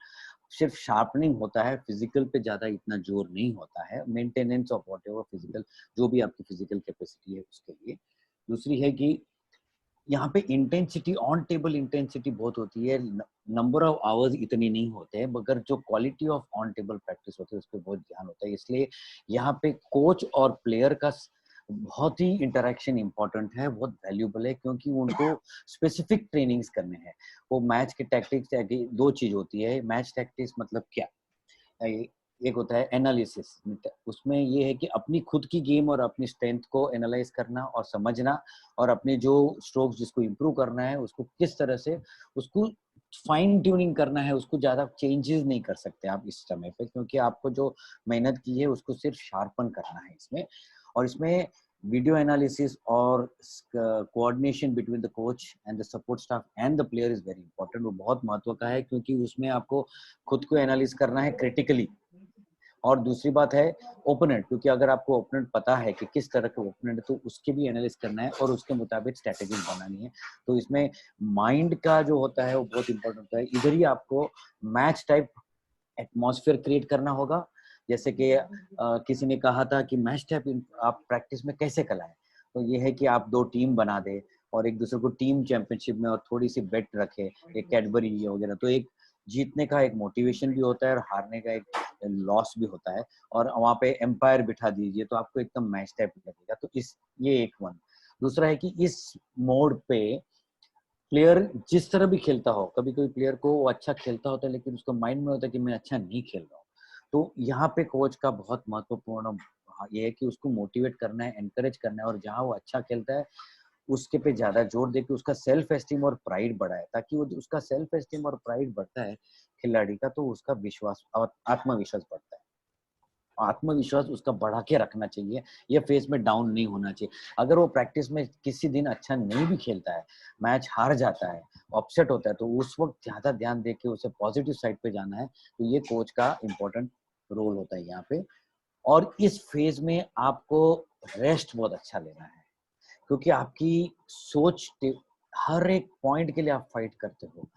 सिर्फ शार्पनिंग होता है, फिजिकल पे ज्यादा इतना जोर नहीं होता है. Maintenance of what ever physical जो भी आपकी फिजिकल कैपेसिटी है उसके लिए. दूसरी है कि यहाँ पे इंटेंसिटी ऑन टेबल इंटेंसिटी बहुत होती है, नंबर ऑफ आवर्स इतनी नहीं होते हैं, मगर जो quality of on table practice होती है उस पर बहुत ध्यान होता है. इसलिए यहाँ पे कोच और प्लेयर का बहुत ही इंटरेक्शन इंपॉर्टेंट है, बहुत वैल्यूबल है, क्योंकि उनको स्पेसिफिक ट्रेनिंग्स करने हैं. वो मैच के टैक्टिक्स दो चीज होती है. मैच टैक्टिक्स मतलब क्या, एक होता है एनालिसिस. उसमें ये है कि अपनी खुद की गेम और अपनी स्ट्रेंथ को एनालाइज करना और समझना और अपने जो स्ट्रोक्स जिसको इम्प्रूव करना है उसको किस तरह से उसको फाइन ट्यूनिंग करना है. उसको ज्यादा चेंजेस नहीं कर सकते आप इस समय पे, क्योंकि आपको जो मेहनत की है उसको सिर्फ शार्पन करना है इसमें. और इसमें वीडियो एनालिसिस और coordination between the coach and the support staff and the player is very important. वो बहुत महत्व का है क्योंकि उसमें आपको खुद को एनालिस करना है क्रिटिकली. और दूसरी बात है ओपोनेंट, क्योंकि अगर आपको ओपोनेंट पता है कि किस तरह के ओपोनेंट है तो उसके भी एनालिस करना है और उसके मुताबिक स्ट्रेटेजी बनानी है. तो इसमें माइंड का जो होता है वो बहुत इंपॉर्टेंट होता है. इधर ही आपको मैच टाइप एटमॉस्फेयर क्रिएट करना होगा. जैसे कि किसी ने कहा था कि मैच टाइप आप प्रैक्टिस में कैसे कराएं, तो ये है कि आप दो टीम बना दे और एक दूसरे को टीम चैंपियनशिप में और थोड़ी सी बेट रखे, एक कैडबरी वगैरह. तो एक जीतने का एक मोटिवेशन भी होता है और हारने का एक लॉस भी होता है. और वहाँ पे एम्पायर बिठा दीजिए तो आपको एकदम मैच टाइप लगेगा. तो ये एक वन. दूसरा है कि इस मोड पे प्लेयर जिस तरह भी खेलता हो, कभी कभी प्लेयर को वो अच्छा खेलता होता है लेकिन उसको माइंड में होता है कि मैं अच्छा नहीं खेल रहा हूँ. तो यहाँ पे कोच का बहुत महत्वपूर्ण ये है कि उसको मोटिवेट करना है, एनकरेज करना है, और जहाँ वो अच्छा खेलता है उसके पे ज्यादा जोर दे के उसका सेल्फ एस्टीम और प्राइड बढ़ाए. ताकि वो उसका सेल्फ एस्टीम और प्राइड बढ़ता है खिलाड़ी का तो उसका विश्वास और आत्मविश्वास बढ़ता है. आत्मविश्वास उसका बढ़ा के रखना चाहिए. ये फेज में डाउन नहीं होना चाहिए. अगर वो प्रैक्टिस में किसी दिन अच्छा नहीं भी खेलता है, मैच हार जाता है, अपसेट होता है, तो उस वक्त ज्यादा ध्यान दे के उसे पॉजिटिव साइड पे जाना है. तो ये कोच का इम्पोर्टेंट रोल होता है यहाँ पे. और इस फेज में आपको रेस्ट बहुत अच्छा लेना है, क्योंकि आपकी सोच हर एक पॉइंट के लिए आप फाइट करते हो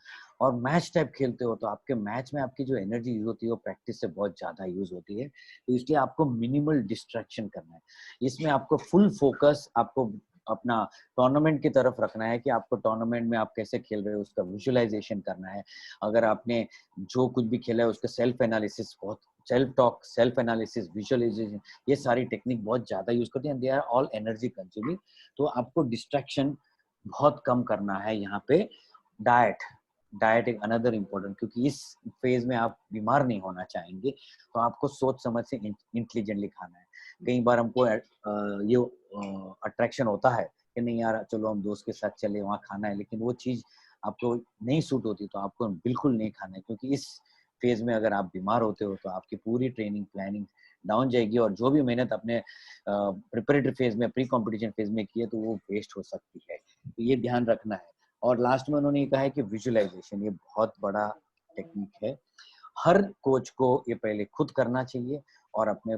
और मैच टाइप खेलते हो. तो आपके मैच में आपकी जो एनर्जी यूज होती है वो प्रैक्टिस से बहुत ज्यादा यूज होती है. तो इसलिए आपको मिनिमल डिस्ट्रैक्शन करना है. इसमें आपको फुल फोकस आपको अपना टूर्नामेंट की तरफ रखना है कि आपको टूर्नामेंट में आप कैसे खेल रहे हो उसका विजुअलाइजेशन करना है. अगर आपने जो कुछ भी खेला है उसका सेल्फ एनालिसिस, बहुत self talk, self analysis, visualisation, ये सारी टेक्निक बहुत ज्यादा यूज करते हैं. They are all energy consuming. तो आपको डिस्ट्रैक्शन बहुत कम करना है यहाँ पे. डाइट एक अनदर इम्पोर्टेंट, क्योंकि इस फेज में आप बीमार नहीं होना चाहेंगे. तो आपको सोच समझ से इंटेलिजेंटली खाना है. कई बार हमको ये अट्रैक्शन होता है कि नहीं यार चलो हम दोस्त के साथ चले वहाँ खाना है, लेकिन वो चीज आपको नहीं सूट होती तो आपको बिल्कुल नहीं खाना है. क्योंकि इस फेज में अगर आप बीमार होते हो तो आपकी पूरी ट्रेनिंग प्लानिंग डाउन जाएगी और जो भी मेहनत अपने प्रिपरेटरी फेज में, प्री कॉम्पिटिशन फेज में की है तो वो वेस्ट हो सकती है. तो ये ध्यान रखना है. और लास्ट में उन्होंने कहा है कि विजुअलाइजेशन ये बहुत बड़ा टेक्निक है. हर कोच को ये पहले खुद करना चाहिए और अपने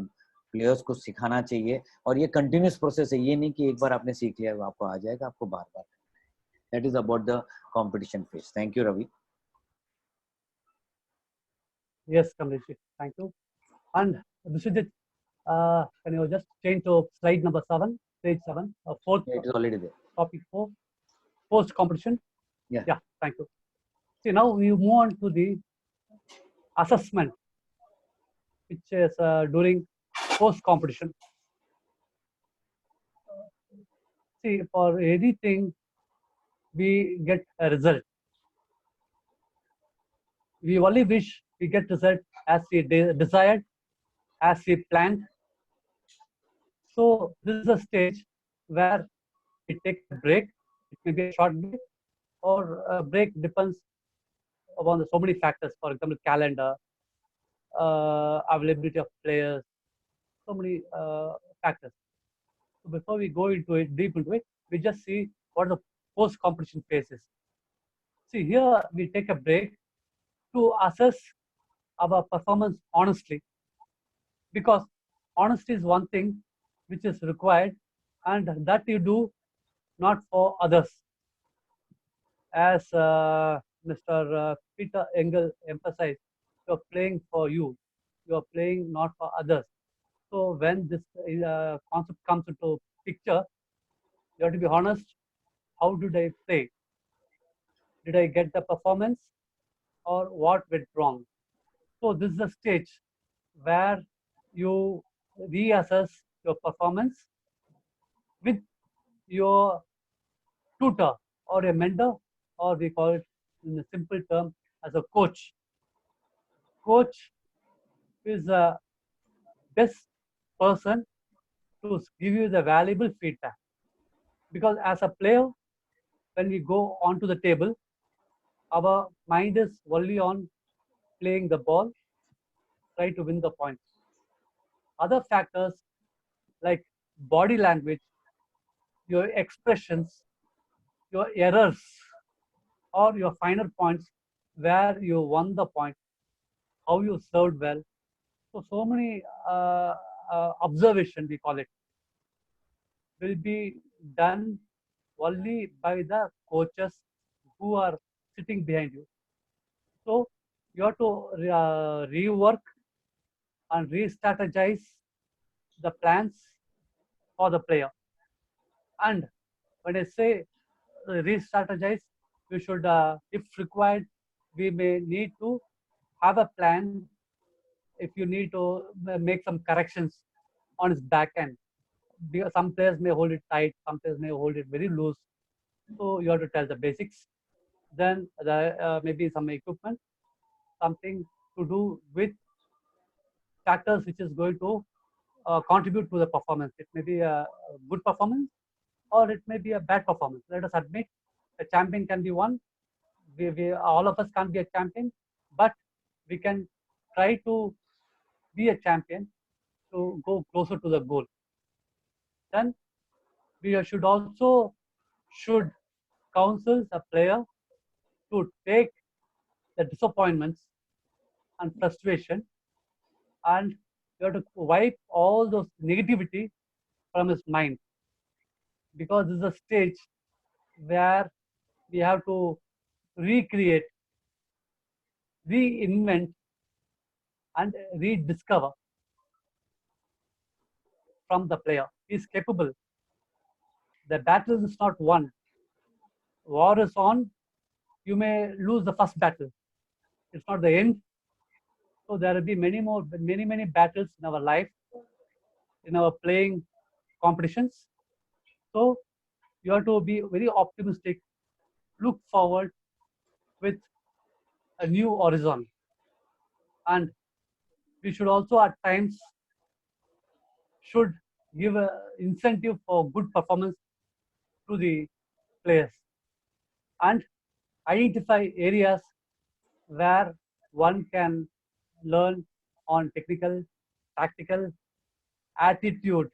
प्लेयर्स को सिखाना चाहिए. और ये कंटिन्यूस प्रोसेस है, ये नहीं कि एक बार आपने सीख लिया वो आपको आ जाएगा, आपको बार बार. That is about the competition phase. Thank you Ravi. Yes, Kamleshji, thank you. And Vishwajit, can you just change to slide number 7? stage 7, fourth Yeah, it is already there. topic 4, post competition. Yeah. Yeah, thank you. See, now we move on to the assessment, which is during post competition. See, for anything, we get a result. We only wish we get result as we desired, as we planned. So this is a stage where we take a break. It may be a short break, or a break depends upon so many factors. For example, calendar, availability of players, so many factors. So before we go into it, deep into it, we just see what the post-competition phase is. See, here we take a break to assess our performance honestly, because honesty is one thing which is required, and that you do not for others. As Mr. Peter Engel emphasized, you're playing for you, you're playing not for others. So when this concept comes into picture, you have to be honest. How did I play? Did I get the performance, or what went wrong? So this is a stage where you reassess your performance with your tutor or a mentor, or we call it in a simple term as a coach. Coach is the best person to give you the valuable feedback, because as a player, when we go onto the table, our mind is only on playing the ball, try to win the points. Other factors like body language, your expressions, your errors, or your final points, where you won the point, how you served well. So many observation, we call it, will be done only by the coaches who are sitting behind you. So you have to rework and re-strategize the plans for the player. And when I say re-strategize, we should, if required, we may need to have a plan if you need to make some corrections on its back end. Because some players may hold it tight, some players may hold it very loose. So you have to tell the basics. Then maybe some equipment, something to do with factors which is going to contribute to the performance. It may be a good performance, or it may be a bad performance. Let us admit a champion can be one. All of us can't be a champion, but we can try to be a champion to go closer to the goal. Then we should counsel a player to take the disappointments and frustration, and you have to wipe all those negativity from his mind, because this is a stage where we have to recreate, reinvent, and rediscover from the player. He is capable. The battle is not won. War is on. You may lose the first battle. It's not the end. So there will be many battles in our life, in our playing competitions. So you have to be very optimistic, look forward with a new horizon. And we should also at times should give an incentive for good performance to the players, and identify areas where one can learn on technical, tactical, attitude,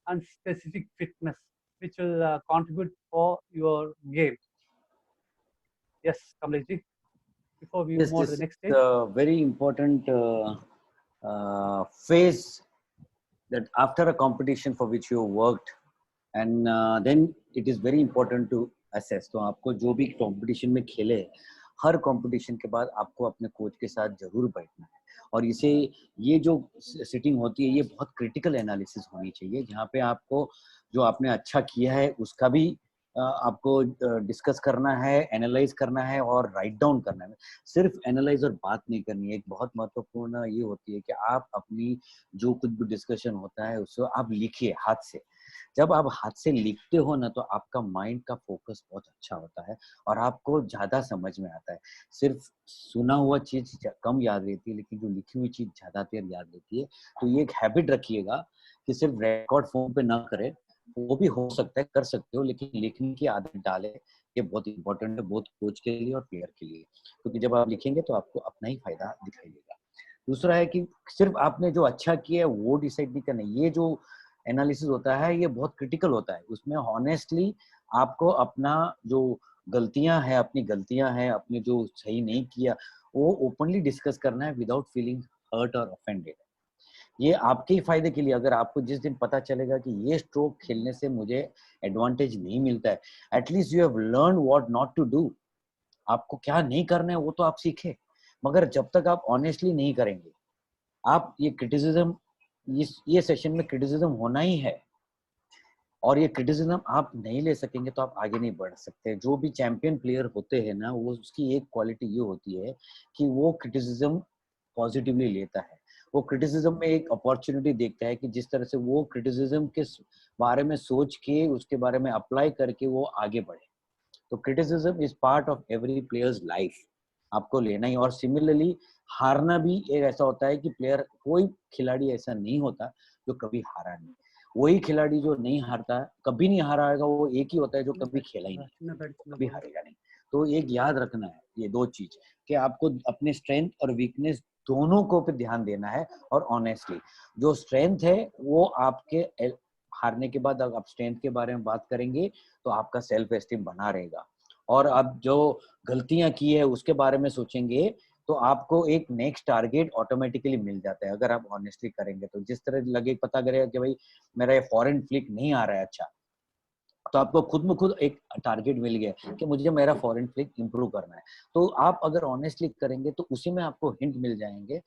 and specific fitness, which will contribute for your game. Yes, Kamlesh, before we Yes, move on to this the next is stage. a very important phase, that after a competition for which you worked, and then it is very important to assess. तो आपको जो भी competition में खेले, हर competition के बाद आपको अपने कोच के साथ जरूर बैठना है, और ये जो सिटिंग होती है, ये बहुत क्रिटिकल एनालिसिस होनी चाहिए, जहाँ पे आपको जो आपने अच्छा किया है उसका भी आपको डिस्कस करना है, एनालाइज करना है और राइट डाउन करना है। सिर्फ एनालाइज और बात नहीं करनी है। एक बहुत महत्वपूर्ण ये होती है कि आप अपनी जो कुछ भी डिस्कशन होता है उसको आप लिखिए हाथ से। जब आप हाथ से लिखते हो ना तो आपका माइंड का फोकस बहुत अच्छा होता है और आपको ज्यादा समझ में आता है। सिर्फ सुना हुआ चीज कम याद रहती है, लेकिन जो लिखी हुई चीज ज्यादा देर याद रहती है। तो ये एक हैबिट रखिएगा कि सिर्फ रिकॉर्ड फोन पे ना करें, वो भी हो सकता है, कर सकते हो, लेकिन लिखने की आदत डालें। ये बहुत इंपॉर्टेंट है, बहुत कोच के लिए और प्लेयर के लिए, क्योंकि जब आप लिखेंगे तो आपको अपना ही फायदा दिखाई देगा। दूसरा है कि सिर्फ आपने जो अच्छा किया है वो डिसाइड नहीं करना। ये जो एनालिसिस होता है ये बहुत क्रिटिकल होता है। उसमें हॉनेस्टली आपको अपना जो गलतियां हैं, अपने जो सही नहीं किया वो ओपनली डिस्कस करना है विदाउट फीलिंग हर्ट और ऑफेंडेड। ये आपके ही फायदे के लिए। अगर आपको जिस दिन पता चलेगा कि ये स्ट्रोक खेलने से मुझे एडवांटेज नहीं मिलता है, at least you have learn what not to do. आपको क्या नहीं करना है वो तो आप सीखे। मगर जब तक आप ऑनेस्टली नहीं करेंगे, आप ये क्रिटिसिज्म, ये सेशन में क्रिटिसिज्म होना ही है और ये क्रिटिसिज्म आप नहीं ले सकेंगे तो आप आगे नहीं बढ़ सकते। जो भी चैंपियन प्लेयर होते हैं ना, वो उसकी एक क्वालिटी ये होती है कि वो क्रिटिसिज्म पॉजिटिवली लेता है। वो क्रिटिसिज्म में एक अपॉर्चुनिटी देखता है कि जिस तरह से वो क्रिटिसिज्म के बारे में सोच के उसके बारे में अप्लाई करके वो आगे बढ़े। तो criticism is part of every players life, आपको लेना ही। और सिमिलरली हारना भी एक ऐसा होता है कि प्लेयर, कोई खिलाड़ी ऐसा नहीं होता जो कभी हारा नहीं। वही खिलाड़ी जो नहीं हारता, कभी नहीं हारा है, वो एक ही होता है जो कभी खेला ही नहीं, कभी हारेगा नहीं। तो एक याद रखना है ये दो चीज, कि आपको अपने स्ट्रेंथ और वीकनेस दोनों को पे ध्यान देना है। और ऑनेस्टली जो स्ट्रेंथ है वो आपके हारने के बाद आप स्ट्रेंथ के बारे में बात करेंगे तो आपका सेल्फ एस्टीम बना रहेगा। और अब जो गलतियां की है उसके बारे में सोचेंगे तो आपको एक नेक्स्ट टारगेट ऑटोमेटिकली मिल जाता है अगर आप ऑनेस्टली करेंगे तो। जिस तरह लगे, पता करेगा कि भाई मेरा ये फॉरेन फ्लिक नहीं आ रहा है अच्छा, तो आपको खुद में खुद एक टारगेट मिल गया कि मुझे मेरा फॉरेन फ्लिक इंप्रूव करना है। तो आप अगर ऑनेस्टली करेंगे तो उसी में आपको हिंट मिल जाएंगे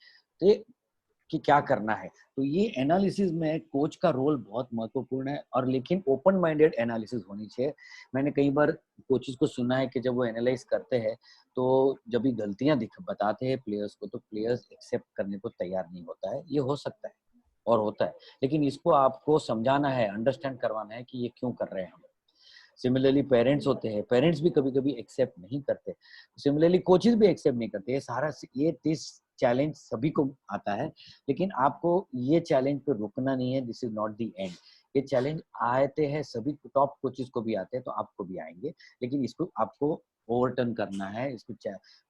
कि क्या करना है। तो ये एनालिसिस में कोच का रोल बहुत महत्वपूर्ण है। और लेकिन ओपन माइंडेड एनालिसिस होनी चाहिए। मैंने कई बार कोचेस को सुना है कि जब वो एनालाइज करते हैं तो जब भी गलतियां बताते हैं प्लेयर्स को, तो प्लेयर्स एक्सेप्ट करने को तैयार नहीं होता है। ये हो सकता है और होता है, लेकिन इसको आपको समझाना है, अंडरस्टैंड करवाना है कि ये क्यों कर रहे हैं हम। सिमिलरली पेरेंट्स होते हैं, पेरेंट्स भी कभी कभी एक्सेप्ट नहीं करते। सिमिलरली कोचेस भी एक्सेप्ट नहीं करते। ये सारा ये 30 चैलेंज सभी को आता है, लेकिन आपको ये चैलेंज पे रुकना नहीं है। This is not the end. ये चैलेंज आते हैं सभी टॉप कोचेस को भी आते हैं, तो आपको भी आएंगे, लेकिन इसको आपको ओवरटर्न करना है, इसको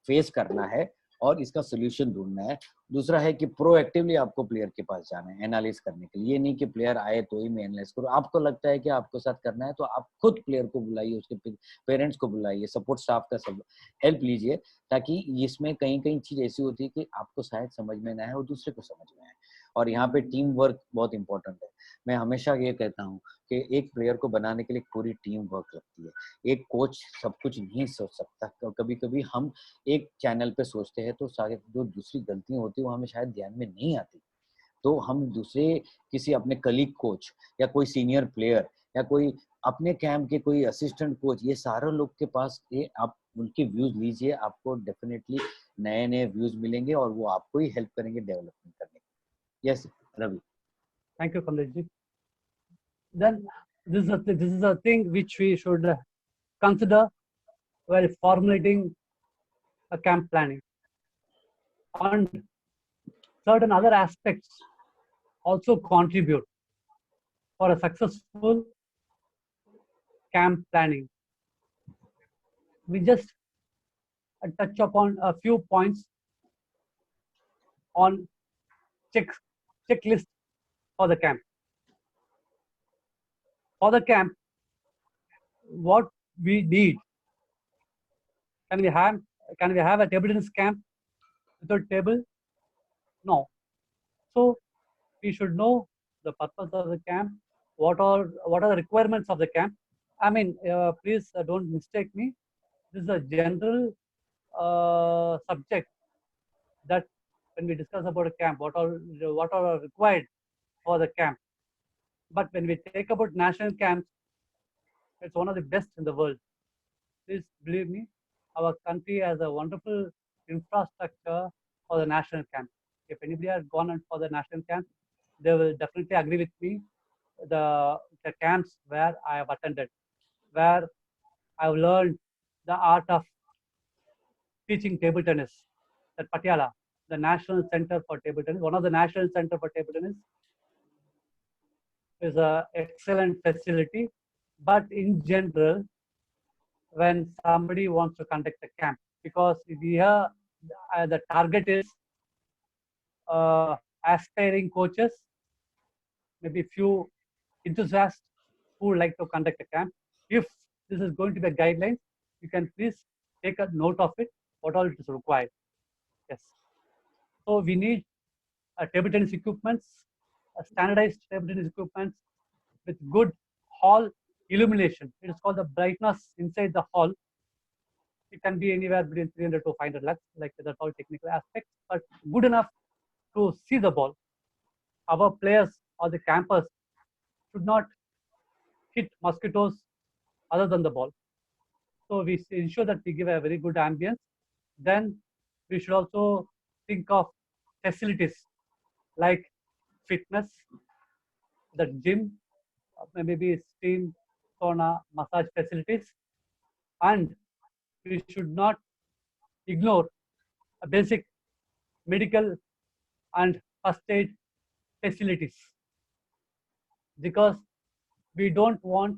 फेस करना है और इसका सोल्यूशन ढूंढना है। दूसरा है कि प्रोएक्टिवली आपको प्लेयर के पास जाना है एनालिस करने के लिए। ये नहीं कि प्लेयर आए तो ही मैं एनालिस करूँ। आपको लगता है कि आपको साथ करना है तो आप खुद प्लेयर को बुलाइए, उसके पेरेंट्स को बुलाइए, सपोर्ट स्टाफ का सब हेल्प लीजिए, ताकि इसमें कहीं कहीं चीज ऐसी होती है कि आपको शायद समझ में ना आए और दूसरे को समझ में आए। और यहाँ पे टीम वर्क बहुत इंपॉर्टेंट है। मैं हमेशा ये कहता हूँ कि एक प्लेयर को बनाने के लिए पूरी टीम वर्क लगती है। एक कोच सब कुछ नहीं सोच सकता। कभी कभी हम एक चैनल पे सोचते हैं तो शायद जो दूसरी गलतियां होती है वो हमें शायद ध्यान में नहीं आती। तो हम दूसरे किसी अपने कलीग कोच या कोई सीनियर प्लेयर या कोई अपने कैंप के कोई असिस्टेंट कोच, ये सारे लोग के पास ये आप उनके व्यूज लीजिए। आपको डेफिनेटली नए नए व्यूज मिलेंगे और वो आपको ही हेल्प करेंगे डेवलपमेंट करने में। Yes Ravi. Thank you, Kamlesh. Then this is a thing which we should consider while formulating a camp planning, and certain other aspects also contribute for a successful camp planning. We just touch upon a few points on checklist for the camp. For the camp, what we need. Can we have a table tennis camp without table? No. So we should know the purpose of the camp. What are the requirements of the camp? I mean, please don't mistake me. This is a general subject that when we discuss about a camp, what are required for the camp. But when we take about national camps, it's one of the best in the world. Please believe me, our country has a wonderful infrastructure for the national camp. If anybody has gone on for the national camp, they will definitely agree with me. The camps where I have attended, where I've learned the art of teaching table tennis at Patiala, the National Center for Table Tennis, one of the National Center for Table Tennis, is an excellent facility. But in general, when somebody wants to conduct a camp, because here the target is aspiring coaches, maybe few enthusiasts who would like to conduct a camp. If this is going to be a guideline, you can please take a note of it, what all it is required. Yes. So we need table tennis equipments, standardized table tennis equipments with good hall illumination. It is called the brightness inside the hall. It can be anywhere between 300 to 500 lux, like that's all technical aspects, but good enough to see the ball. Our players or the campers should not hit mosquitoes other than the ball. So we ensure that we give a very good ambience. Then we should also think of facilities like fitness, the gym, maybe steam, sauna, massage facilities, and we should not ignore a basic medical and first aid facilities, because we don't want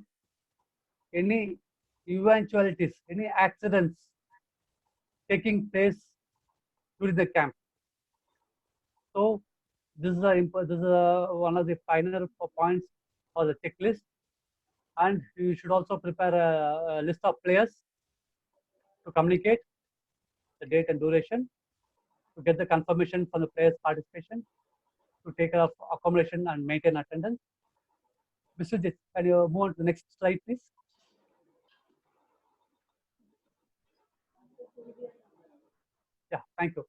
any eventualities, any accidents taking place during the camp. So this is one of the final points for the checklist. And you should also prepare a list of players to communicate the date and duration, to get the confirmation from the players' participation, to take care of accommodation and maintain attendance. Mr. Jit, can you move on to the next slide, please? Yeah, thank you.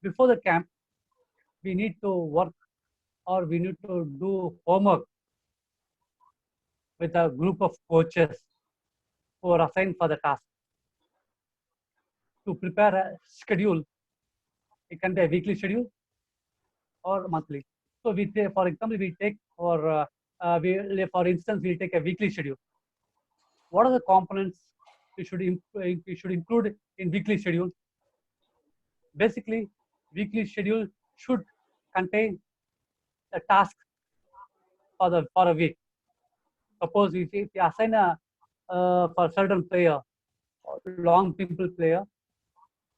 Before the camp, we need to work or we need to do homework with a group of coaches who are assigned for the task to prepare a schedule. It can be a weekly schedule or monthly. So we take, for example, we take for instance, we take a weekly schedule. What are the components we should include in weekly schedule? Basically, weekly schedule should contain a task for a week. Suppose if we assign a for a certain player, long pimple player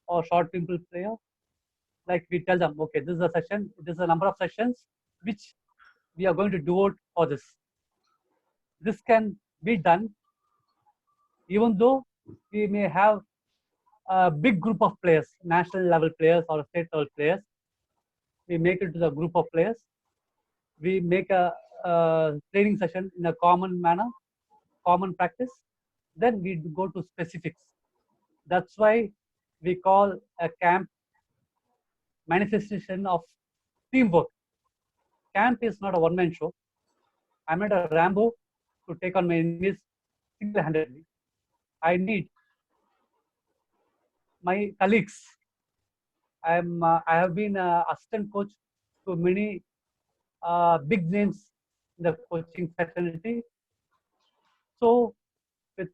or short pimple player, like we tell them, okay, this is a session, this is a number of sessions which we are going to devote for this. This can be done even though we may have a big group of players, national level players or state level players. We make it to the group of players. We make a training session in a common manner, common practice. Then we go to specifics. That's why we call a camp manifestation of teamwork. Camp is not a one-man show. I'm not a Rambo to take on my enemies single-handedly. I need my colleagues. I have been assistant coach to many big names in the coaching fraternity. So, with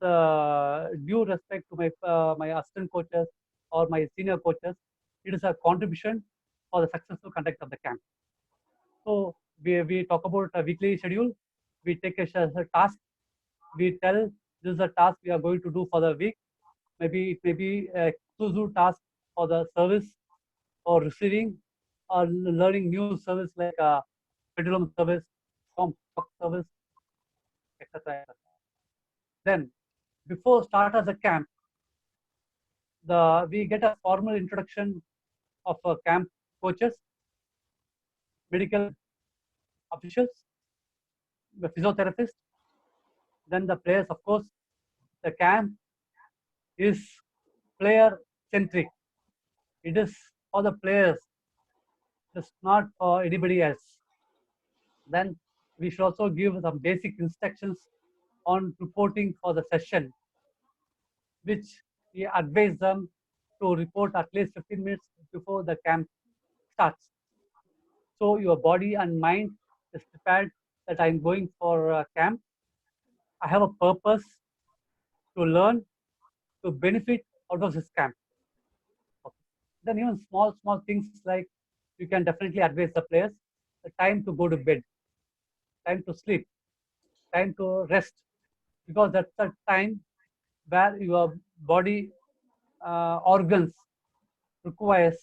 due respect to my assistant coaches or my senior coaches, it is a contribution for the successful conduct of the camp. So we talk about a weekly schedule. We take a task. We tell this is a task we are going to do for the week. Maybe it may be a exclusive task for the service or receiving or learning new service like pendulum service, service, etc. Then before start of the camp, we get a formal introduction of camp coaches, medical officials, the physiotherapist, then the players. Of course, the camp is player centric. It is for the players. It's not for anybody else. Then we should also give some basic instructions on reporting for the session, which we advise them to report at least 15 minutes before the camp starts. So your body and mind is prepared that I'm going for a camp. I have a purpose to learn, to benefit out of this camp. Okay. Then even small things like you can definitely advise the players the time to go to bed, time to sleep, time to rest, because that's the time where your body organs requires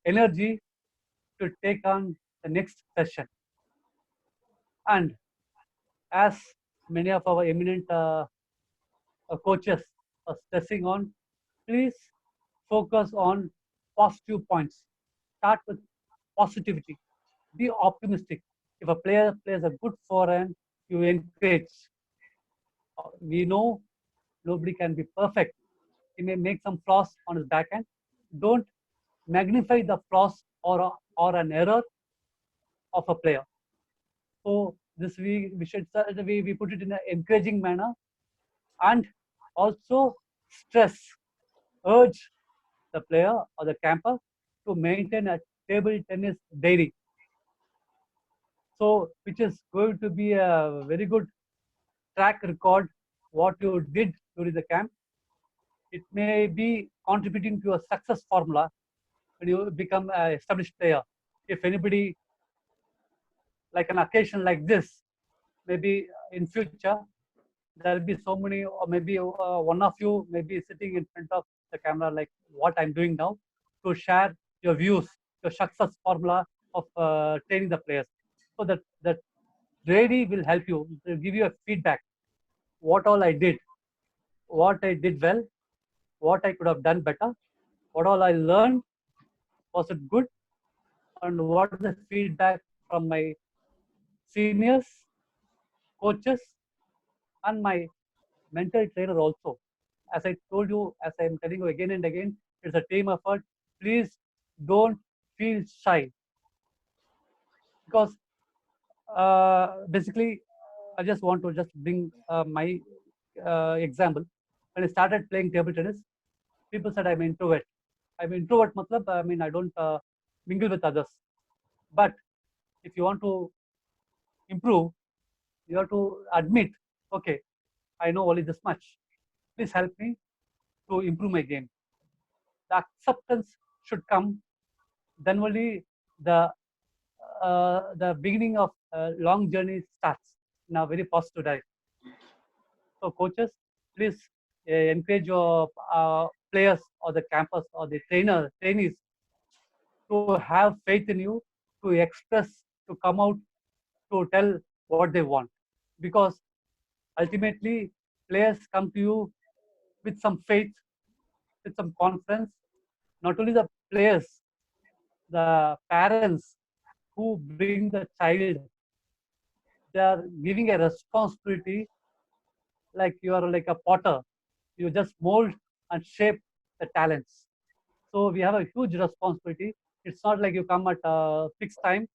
energy to take on the next session. And as many of our eminent coaches are stressing on, please focus on positive points. Start with positivity. Be optimistic. If a player plays a good forehand, you encourage. We know nobody can be perfect. He may make some flaws on his backhand. Don't magnify the flaws or an error of a player. So this we should we put it in an encouraging manner, and also stress, urge the player or the camper to maintain a table tennis diary. So which is going to be a very good track record what you did during the camp. It may be contributing to a success formula when you become an established player. If anybody, like an occasion like this, maybe in future, there will be so many, or maybe one of you may be sitting in front of the camera like what I'm doing now, to share your views, your success formula of training the players. So that really will help you, to give you a feedback, what all I did, what I did well, what I could have done better, what all I learned, was it good, and what is the feedback from my seniors, coaches, and my mental trainer also. As I told you, as I'm telling you again and again, it's a team effort. Please don't feel shy, because basically, I just want to just bring my example. When I started playing table tennis, people said I'm introvert. I'm introvert, matlab, I mean, I don't mingle with others. But if you want to improve, you have to admit, okay, I know only this much. Please help me to improve my game. The acceptance should come. Then only the beginning of a long journey starts in a very positive direction. So coaches, please encourage your players or the campus or the trainees to have faith in you, to express, to come out, to tell what they want. Because ultimately, players come to you with some faith, with some confidence. Not only the players, the parents who bring the child, they are giving a responsibility, like you are like a potter. You just mold and shape the talents. So we have a huge responsibility. It's not like you come at a fixed time,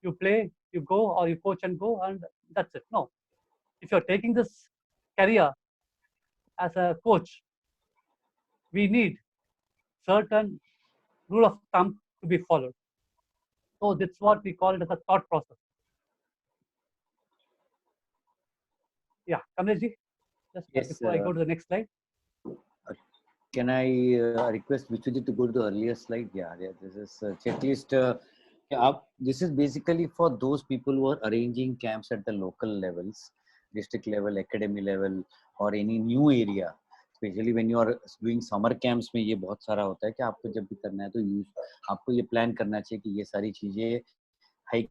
you play, you go, or you coach and go, and that's it. No. If you're taking this career as a coach, we need certain rule of thumb to be followed. So that's what we call it as a thought process. Yeah, Kamlesh, just Yes. before I go to the next slide. Can I request Vishwajit to go to the earlier slide? Yeah, this is a checklist. This is basically for those people who are arranging camps at the local levels, district level, academy level, or any new area. Especially when you are doing summer camps में ये बहुत सारा होता है कि आपको जब भी करना है तो आपको ये प्लान करना चाहिए कि ये सारी चीजें है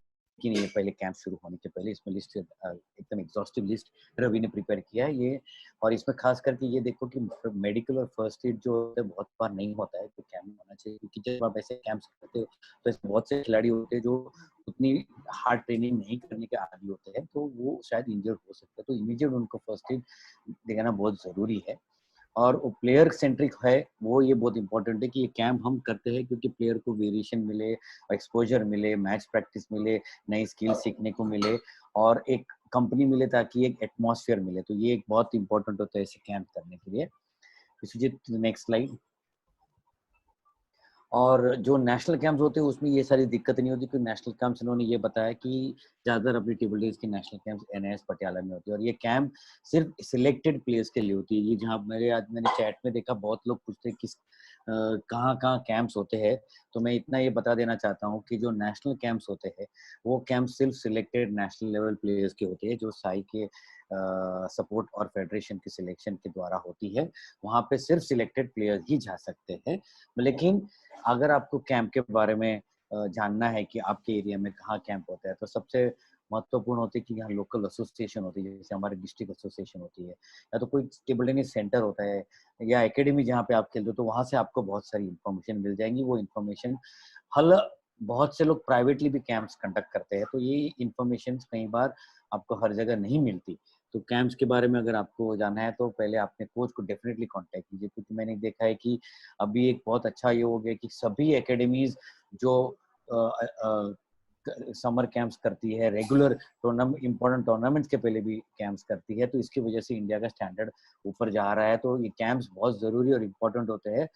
कि नहीं है पहले कैंप शुरू होने के पहले। इसमें लिस्ट एकदम एग्जॉस्टिव लिस्ट रवि ने प्रिपेयर किया है ये, और इसमें खास करके ये देखो कि मेडिकल और फर्स्ट एड जो होता है बहुत बार नहीं होता है, तो कैंप में होना चाहिए, क्योंकि जब आप ऐसे कैंप्स करते हो तो ऐसे बहुत से खिलाड़ी होते हैं जो उतनी हार्ड ट्रेनिंग नहीं करने के आदी होते हैं, तो वो शायद इंजर्ड हो सकते हैं, तो इमीडिएट उनको फर्स्ट एड देना बहुत ज़रूरी है। और वो प्लेयर सेंट्रिक है, वो ये बहुत इंपॉर्टेंट है कि ये कैंप हम करते हैं क्योंकि प्लेयर को वेरिएशन मिले, एक्सपोजर मिले, मैच प्रैक्टिस मिले, नई स्किल सीखने को मिले और एक कंपनी मिले ताकि एक एटमॉस्फेयर मिले। तो ये एक बहुत इंपॉर्टेंट होता है इसे कैंप करने के लिए। Biswajit, next slide. और जो नेशनल कैंप्स होते हैं उसमें ये सारी दिक्कत नहीं होती, क्योंकि नेशनल कैंप्स इन्होंने ये बताया कि ज़्यादातर अपनी टेबल टेनिस की नेशनल कैंप्स एनआईएस पटियाला में होती है, और ये कैंप सिर्फ सिलेक्टेड प्लेयर्स के लिए होती है। ये जहाँ मैंने चैट में देखा बहुत लोग पूछते हैं किस कहाँ कहाँ कैंप्स होते हैं, तो मैं इतना ये बता देना चाहता हूँ कि जो नेशनल कैंप्स होते हैं वो कैंप सिर्फ सिलेक्टेड नेशनल लेवल प्लेयर्स के होते हैं, जो साई के सपोर्ट और फेडरेशन के सिलेक्शन के द्वारा होती है। वहाँ पे सिर्फ सिलेक्टेड प्लेयर्स ही जा सकते हैं। लेकिन अगर आपको कैंप के बारे में जानना है कि आपके एरिया में कहाँ कैंप होता है, तो सबसे महत्वपूर्ण होती है कि यहाँ लोकल एसोसिएशन होती है, जैसे हमारे डिस्ट्रिक्ट एसोसिएशन होती है, या तो कोई टेबल टेनिस सेंटर होता है या एकेडमी जहाँ पे आप खेलते हो, तो वहाँ से आपको बहुत सारी इन्फॉर्मेशन मिल जाएंगी। वो इन्फॉर्मेशन हल बहुत से लोग प्राइवेटली भी कैंप्स कंडक्ट करते हैं, तो ये इन्फॉर्मेशन कई बार आपको हर जगह नहीं मिलती। तो कैंप्स के बारे में अगर आपको जानना है तो पहले अपने कोच को डेफिनेटली कांटेक्ट कीजिए, क्योंकि मैंने देखा है कि अभी एक बहुत अच्छा ये हो गया कि सभी एकेडमीज जो समर कैंप्स करती है, रेगुलर टूर्नामेंट इंपॉर्टेंट टूर्नामेंट्स के पहले भी कैंप्स करती है, तो इसकी वजह से इंडिया का स्टैंडर्ड ऊपर जा रहा है। तो ये कैंप्स बहुत जरूरी और इम्पोर्टेंट होते हैं।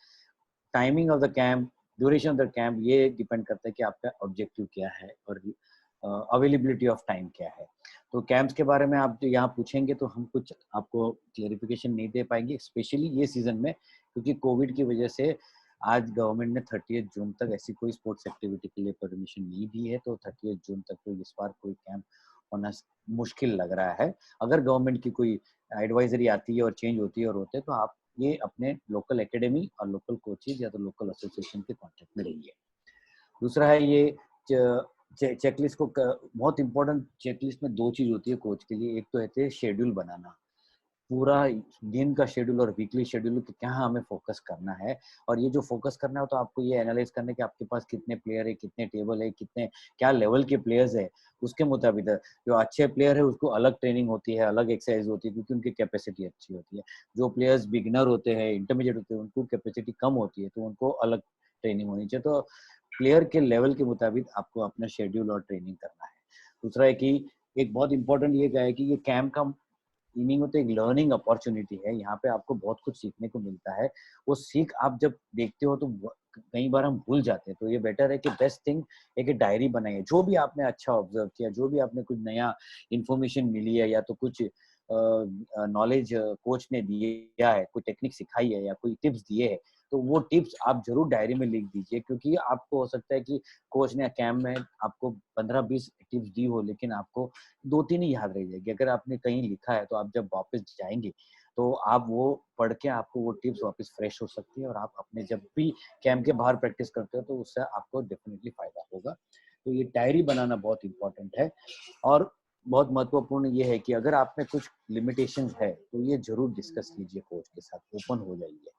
Timing of the camp, duration of the camp, ये डिपेंड करता है कि आपका ऑब्जेक्टिव क्या है और अवेलेबिलिटी ऑफ टाइम क्या है। तो कैंप्स के बारे में आप यहाँ पूछेंगे तो हम कुछ आपको क्लेरिफिकेशन नहीं दे पाएंगे, स्पेशली ये सीजन में, क्योंकि कोविड की वजह से आज गवर्नमेंट ने 30 जून तक ऐसी कोई स्पोर्ट्स एक्टिविटी के लिए परमिशन नहीं दी है। तो 30 जून तक तो इस बार कोई कैंप होना मुश्किल लग रहा है। अगर गवर्नमेंट की कोई एडवाइजरी आती है और चेंज होती है और होते हैं, तो आप ये अपने लोकल एकेडमी और लोकल कोचेज या तो लोकल एसोसिएशन के कॉन्टेक्ट में रहिए। दूसरा है ये चेकलिस्ट को बहुत इंपॉर्टेंट, चेकलिस्ट में दो चीज होती है कोच के लिए। एक तो होते है शेड्यूल बनाना, पूरा दिन का शेड्यूल और वीकली शेड्यूल कि क्या हमें फोकस करना है। और ये जो फोकस करना है तो आपको ये एनालाइज करना है कि आपके पास कितने प्लेयर है, कितने टेबल है, कितने क्या लेवल के प्लेयर्स है। उसके मुताबिक जो अच्छे प्लेयर है उसको अलग ट्रेनिंग होती है, अलग एक्सरसाइज होती है, क्योंकि उनकी कैपेसिटी अच्छी होती है। जो प्लेयर्स बिगिनर होते हैं, इंटरमीडिएट होते हैं, उनको कैपेसिटी कम होती है, तो उनको अलग ट्रेनिंग होनी चाहिए। तो प्लेयर के लेवल के मुताबिक आपको अपना शेड्यूल और ट्रेनिंग करना है। दूसरा है कि एक बहुत इंपॉर्टेंट ये है कि ये कैंप का मीनिंग होता है एक लर्निंग अपॉर्चुनिटी है। यहाँ पे आपको बहुत कुछ सीखने को मिलता है। वो सीख आप जब देखते हो तो कई बार हम भूल जाते हैं, तो ये बेटर है कि बेस्ट थिंग एक डायरी बनाइए, जो भी आपने अच्छा ऑब्जर्व किया, जो भी आपने कुछ नया इंफॉर्मेशन मिली है, या तो कुछ नॉलेज कोच ने दिया है, कोई टेक्निक सिखाई है या कोई टिप्स दिए है, तो वो टिप्स आप जरूर डायरी में लिख दीजिए। क्योंकि आपको हो सकता है कि कोच ने कैंप में आपको 15-20 टिप्स दी हो, लेकिन आपको 2-3 ही याद रह जाएगी। अगर आपने कहीं लिखा है तो आप जब वापस जाएंगे तो आप वो पढ़ के आपको वो टिप्स वापस फ्रेश हो सकती है, और आप अपने जब भी कैंप के बाहर प्रैक्टिस करते हो तो उससे आपको डेफिनेटली फायदा होगा। तो ये डायरी बनाना बहुत इंपॉर्टेंट है। और बहुत महत्वपूर्ण ये है कि अगर आप में कुछ लिमिटेशंस है तो ये जरूर डिस्कस कीजिए कोच के साथ, ओपन हो जाइए।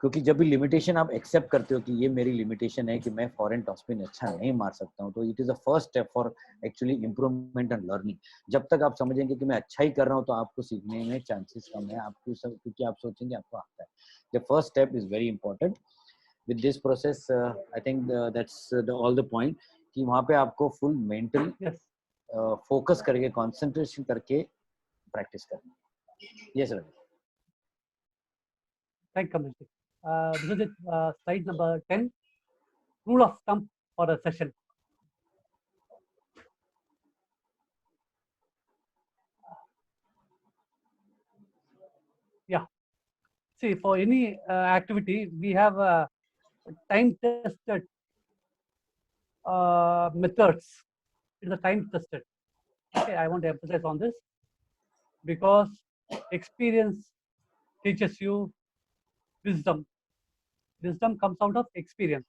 क्योंकि जब भी लिमिटेशन आप एक्सेप्ट करते हो कि ये मेरी लिमिटेशन है कि मैं फॉरेन टॉप स्पिन अच्छा नहीं मार सकता हूँ, तो it is a first step for actually improvement and learning. जब तक आप समझेंगे कि मैं अच्छा ही कर रहा हूँ तो आपको सीखने में चांसेस कम है, आपको सब, क्योंकि आप सोचेंगे आपको आता है। The first step is very important. With this process I think that's all the point, कि वहाँ पे आपको फुल मेंटल फोकस करके, कॉन्सेंट्रेशन करके प्रैक्टिस करना। Yes sir. Thank you, Kamlesh. This is it, slide number 10, rule of thumb for a session. Yeah. See, for any activity, we have time-tested methods. It is a time-tested. Okay, I want to emphasize on this because experience teaches you wisdom. Wisdom comes out of experience.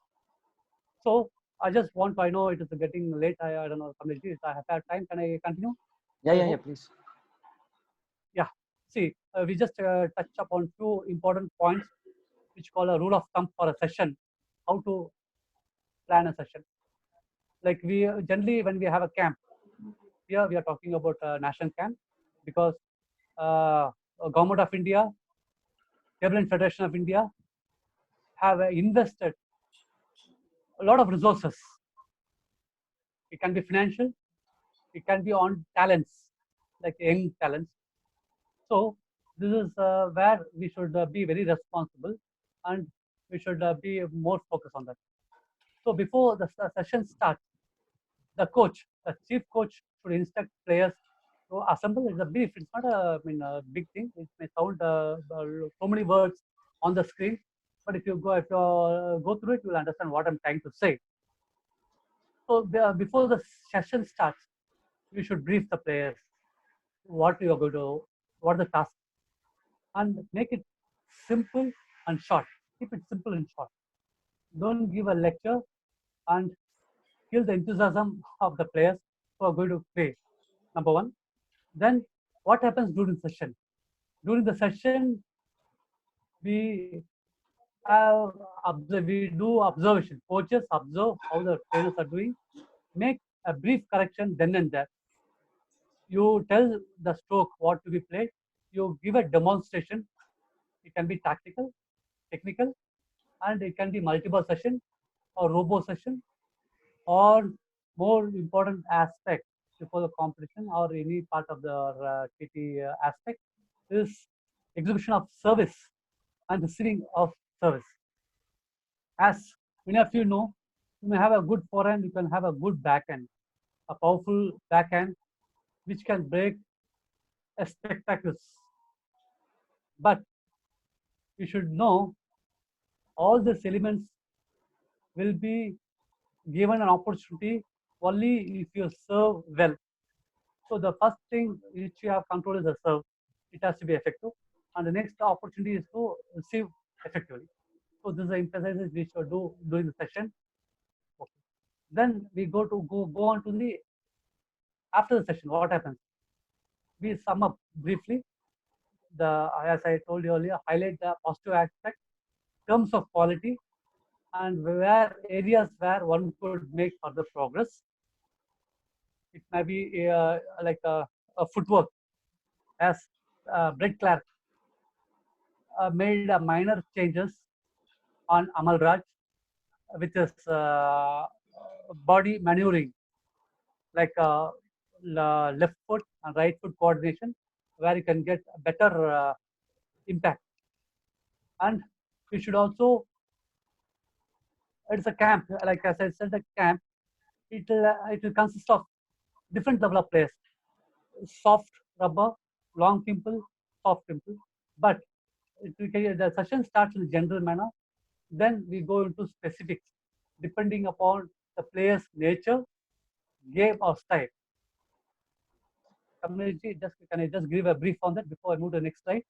So I just want to, I know it is getting late. I don't know, Kamlesh, if I have had time, can I continue? Yeah, please. Yeah. See, we just touch upon two important points which call a rule of thumb for a session, how to plan a session. Like we generally, when we have a camp, here we are talking about a national camp, because government of India Table Tennis Federation of India have invested a lot of resources. It can be financial, it can be on talents, like young talents. So this is where we should be very responsible, and we should be more focused on that. So before the session starts, the coach, the chief coach, should instruct players to assemble. It's a brief. It's not a big thing. It may sound so many words on the screen, but if you go through it, you will understand what I'm trying to say. So before the session starts, you should brief the players what you are going to, what the task, and make it simple and short. Keep it simple and short. Don't give a lecture and kill the enthusiasm of the players who are going to play. Number one. Then what happens during the session? During the session, we we do observation. Coaches observe how the trainers are doing, make a brief correction then and there. You tell the stroke what to be played. You give a demonstration. It can be tactical, technical, and it can be multiple session or robo session, or more important aspect before the competition or any part of the TT aspect is exhibition of service and receiving of service. As many of you know, you may have a good forehand, you can have a good backhand, a powerful backhand which can break a spectacles. But you should know all these elements will be given an opportunity only if you serve well. So the first thing which you have control is the serve. It has to be effective. And the next opportunity is to receive effectively. So this is the emphasizes we should do during the session. Okay. Then we go on to the after the session. What happens? We sum up briefly. As I told you earlier, highlight the positive aspect, terms of quality, and where areas where one could make further progress. It may be like a footwork, as Brett Clark made minor changes on Amal Raj, which is body maneuvering, like left foot and right foot coordination, where you can get a better impact. And you should also, it's a camp, like as I said, the camp, it will consist of different level of players, soft rubber, long temple, soft temple. But the session starts in a general manner. Then we go into specifics, depending upon the player's nature, game, or style. Community, can I just give a brief on that before I move to the next slide?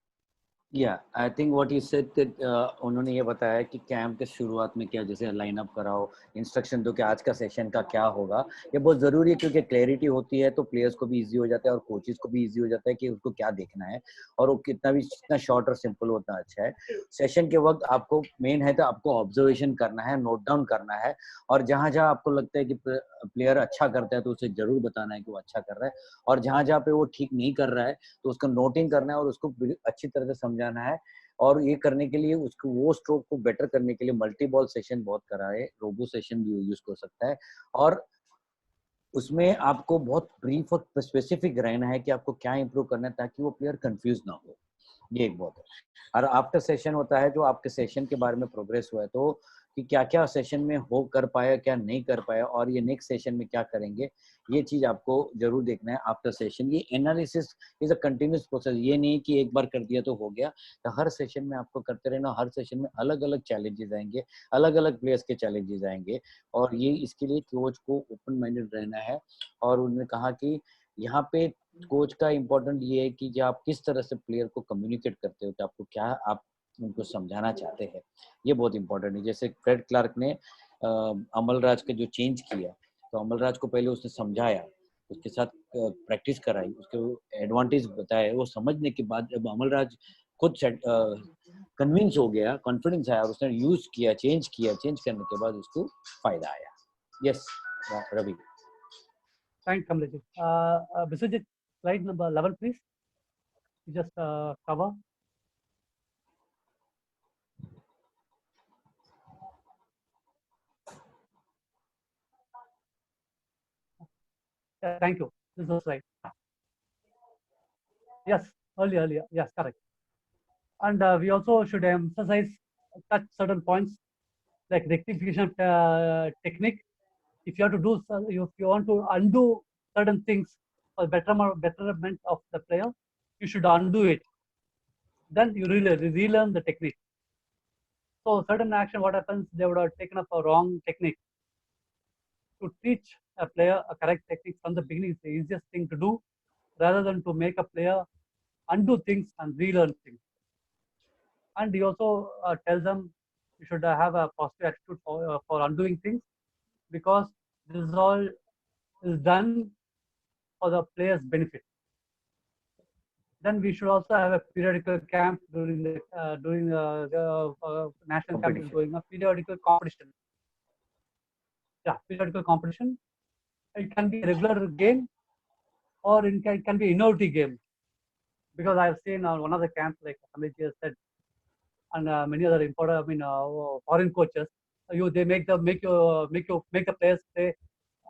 या I think what you said that उन्होंने ये बताया कि camp के शुरुआत में क्या जैसे लाइन अप कराओ, इंस्ट्रक्शन दो कि आज का सेशन का क्या होगा. ये बहुत ज़रूरी है क्योंकि क्लैरिटी होती है तो प्लेयर्स को भी इजी हो जाता है और कोचेस को भी इजी हो जाता है कि उसको क्या देखना है, और वो जितना शॉर्ट और सिंपल होता अच्छा है. सेशन के वक्त आपको मेन है तो आपको ऑब्जर्वेशन करना है, नोट डाउन करना है, और जहाँ जहाँ आपको लगता है कि प्लेयर अच्छा करता है तो उसे जरूर बताना है कि वो अच्छा कर रहा है, और जहाँ जहाँ पे वो ठीक नहीं कर रहा है तो उसको नोटिंग करना है और उसको अच्छी तरह से समझाना है. और ये करने के लिए उसको वो स्ट्रोक को बेटर करने के लिए मल्टी बॉल सेशन बहुत कराए, रोबो सेशन भी यूज कर सकता है, और उसमें आपको बहुत ब्रीफ और स्पेसिफिक रहना है कि आपको क्या इंप्रूव करना है ताकि वो प्लेयर कंफ्यूज ना हो. ये एक बहुत है. और आफ्टर सेशन होता है जो आपके सेशन के बारे में प्रोग्रेस हुआ है तो कि क्या क्या सेशन में हो कर पाया, क्या नहीं कर पाया, और ये नेक्स्ट सेशन में क्या करेंगे, ये चीज आपको जरूर देखना है आफ्टर सेशन. ये analysis is a continuous process. ये नहीं कि एक बार कर दिया तो हो गया, तो हर सेशन में आपको करते रहना. हर सेशन में अलग अलग चैलेंजेस आएंगे, अलग अलग प्लेयर्स के चैलेंजेस आएंगे, और ये इसके लिए कोच को ओपन माइंडेड रहना है. और उन्होंने कहा कि यहाँ पे कोच का इम्पोर्टेंट ये है कि जब आप किस तरह से प्लेयर को कम्युनिकेट करते हो कि आपको क्या आप उनको समझाना चाहते हैं, ये बहुत इंपॉर्टेंट है. जैसे फ्रेड क्लार्क ने अमल राज का जो चेंज किया, तो अमल राज को पहले उसने समझाया, उसके साथ प्रैक्टिस कराई, उसके एडवांटेज बताए, वो समझने के बाद जब अमल राज खुद कन्विंस हो गया, कॉन्फिडेंस आया और उसने यूज किया, चेंज करने के बाद उसको फायदा आया. Yes Ravi. Thanks, Kamlesh. Biswajit, slide number 11, please. You just cover. Yeah, thank you. This was right. Yes, earlier. Yes, correct. And we also should emphasize touch certain points like rectification technique. If you have to do, if you want to undo certain things for betterment of the player, you should undo it. Then you relearn the technique. So certain action, what happens? They would have taken up a wrong technique. To teach a player a correct technique from the beginning is the easiest thing to do, rather than to make a player undo things and relearn things. And he also tells them you should have a positive attitude for undoing things, because this is all is done for the player's benefit. Then we should also have a periodical camp during the national camp is going a periodical competition. Yeah, periodical competition. It can be a regular game, or it can be innovative game. Because I've seen on one of the camps, like Amit has said, and many other important, foreign coaches, they make the players play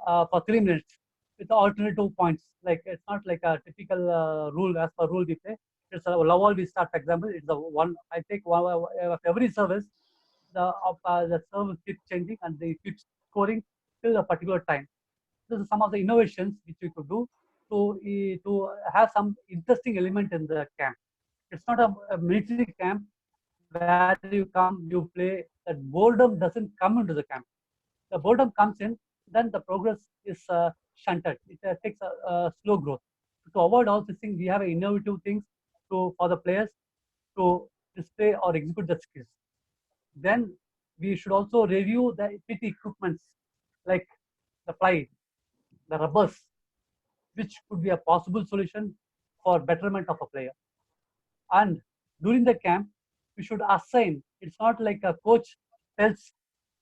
for 3 minutes with alternative points. Like it's not like a typical rule. As per rule we play, it's a love all we start. For example, it's a one. I take one of every service. The service keeps changing and they keep scoring till a particular time. This is some of the innovations which we could do to have some interesting element in the camp. It's not a military camp where you come, you play. That boredom doesn't come into the camp. The boredom comes in, then the progress is shunted. It takes a slow growth. To avoid all these things, we have innovative things for the players to display or execute the skills. Then we should also review the PT equipments like the fly, the rubbers, which could be a possible solution for betterment of a player. And during the camp, we should assign. It's not like a coach tells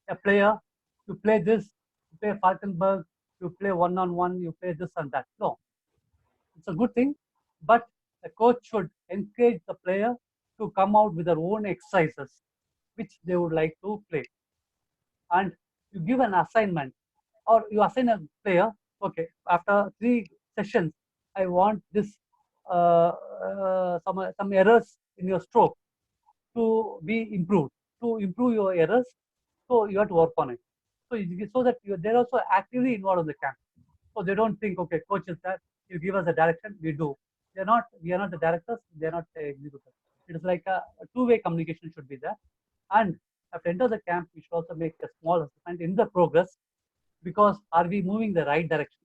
a player, you play this, you play Falkenberg, you play one-on-one, you play this and that. No, it's a good thing, but the coach should encourage the player to come out with their own exercises, which they would like to play. And you give an assignment, or you assign a player, okay, after 3 sessions, I want this some errors in your stroke to be improved. To improve your errors, so you have to work on it. So that they're also actively involved in the camp. So they don't think, okay, coach is that, you give us a direction, we do. We are not the directors, they're not the executors. It is like a two-way communication should be there. And at the end of the camp, we should also make a small assessment in the progress, because are we moving the right direction?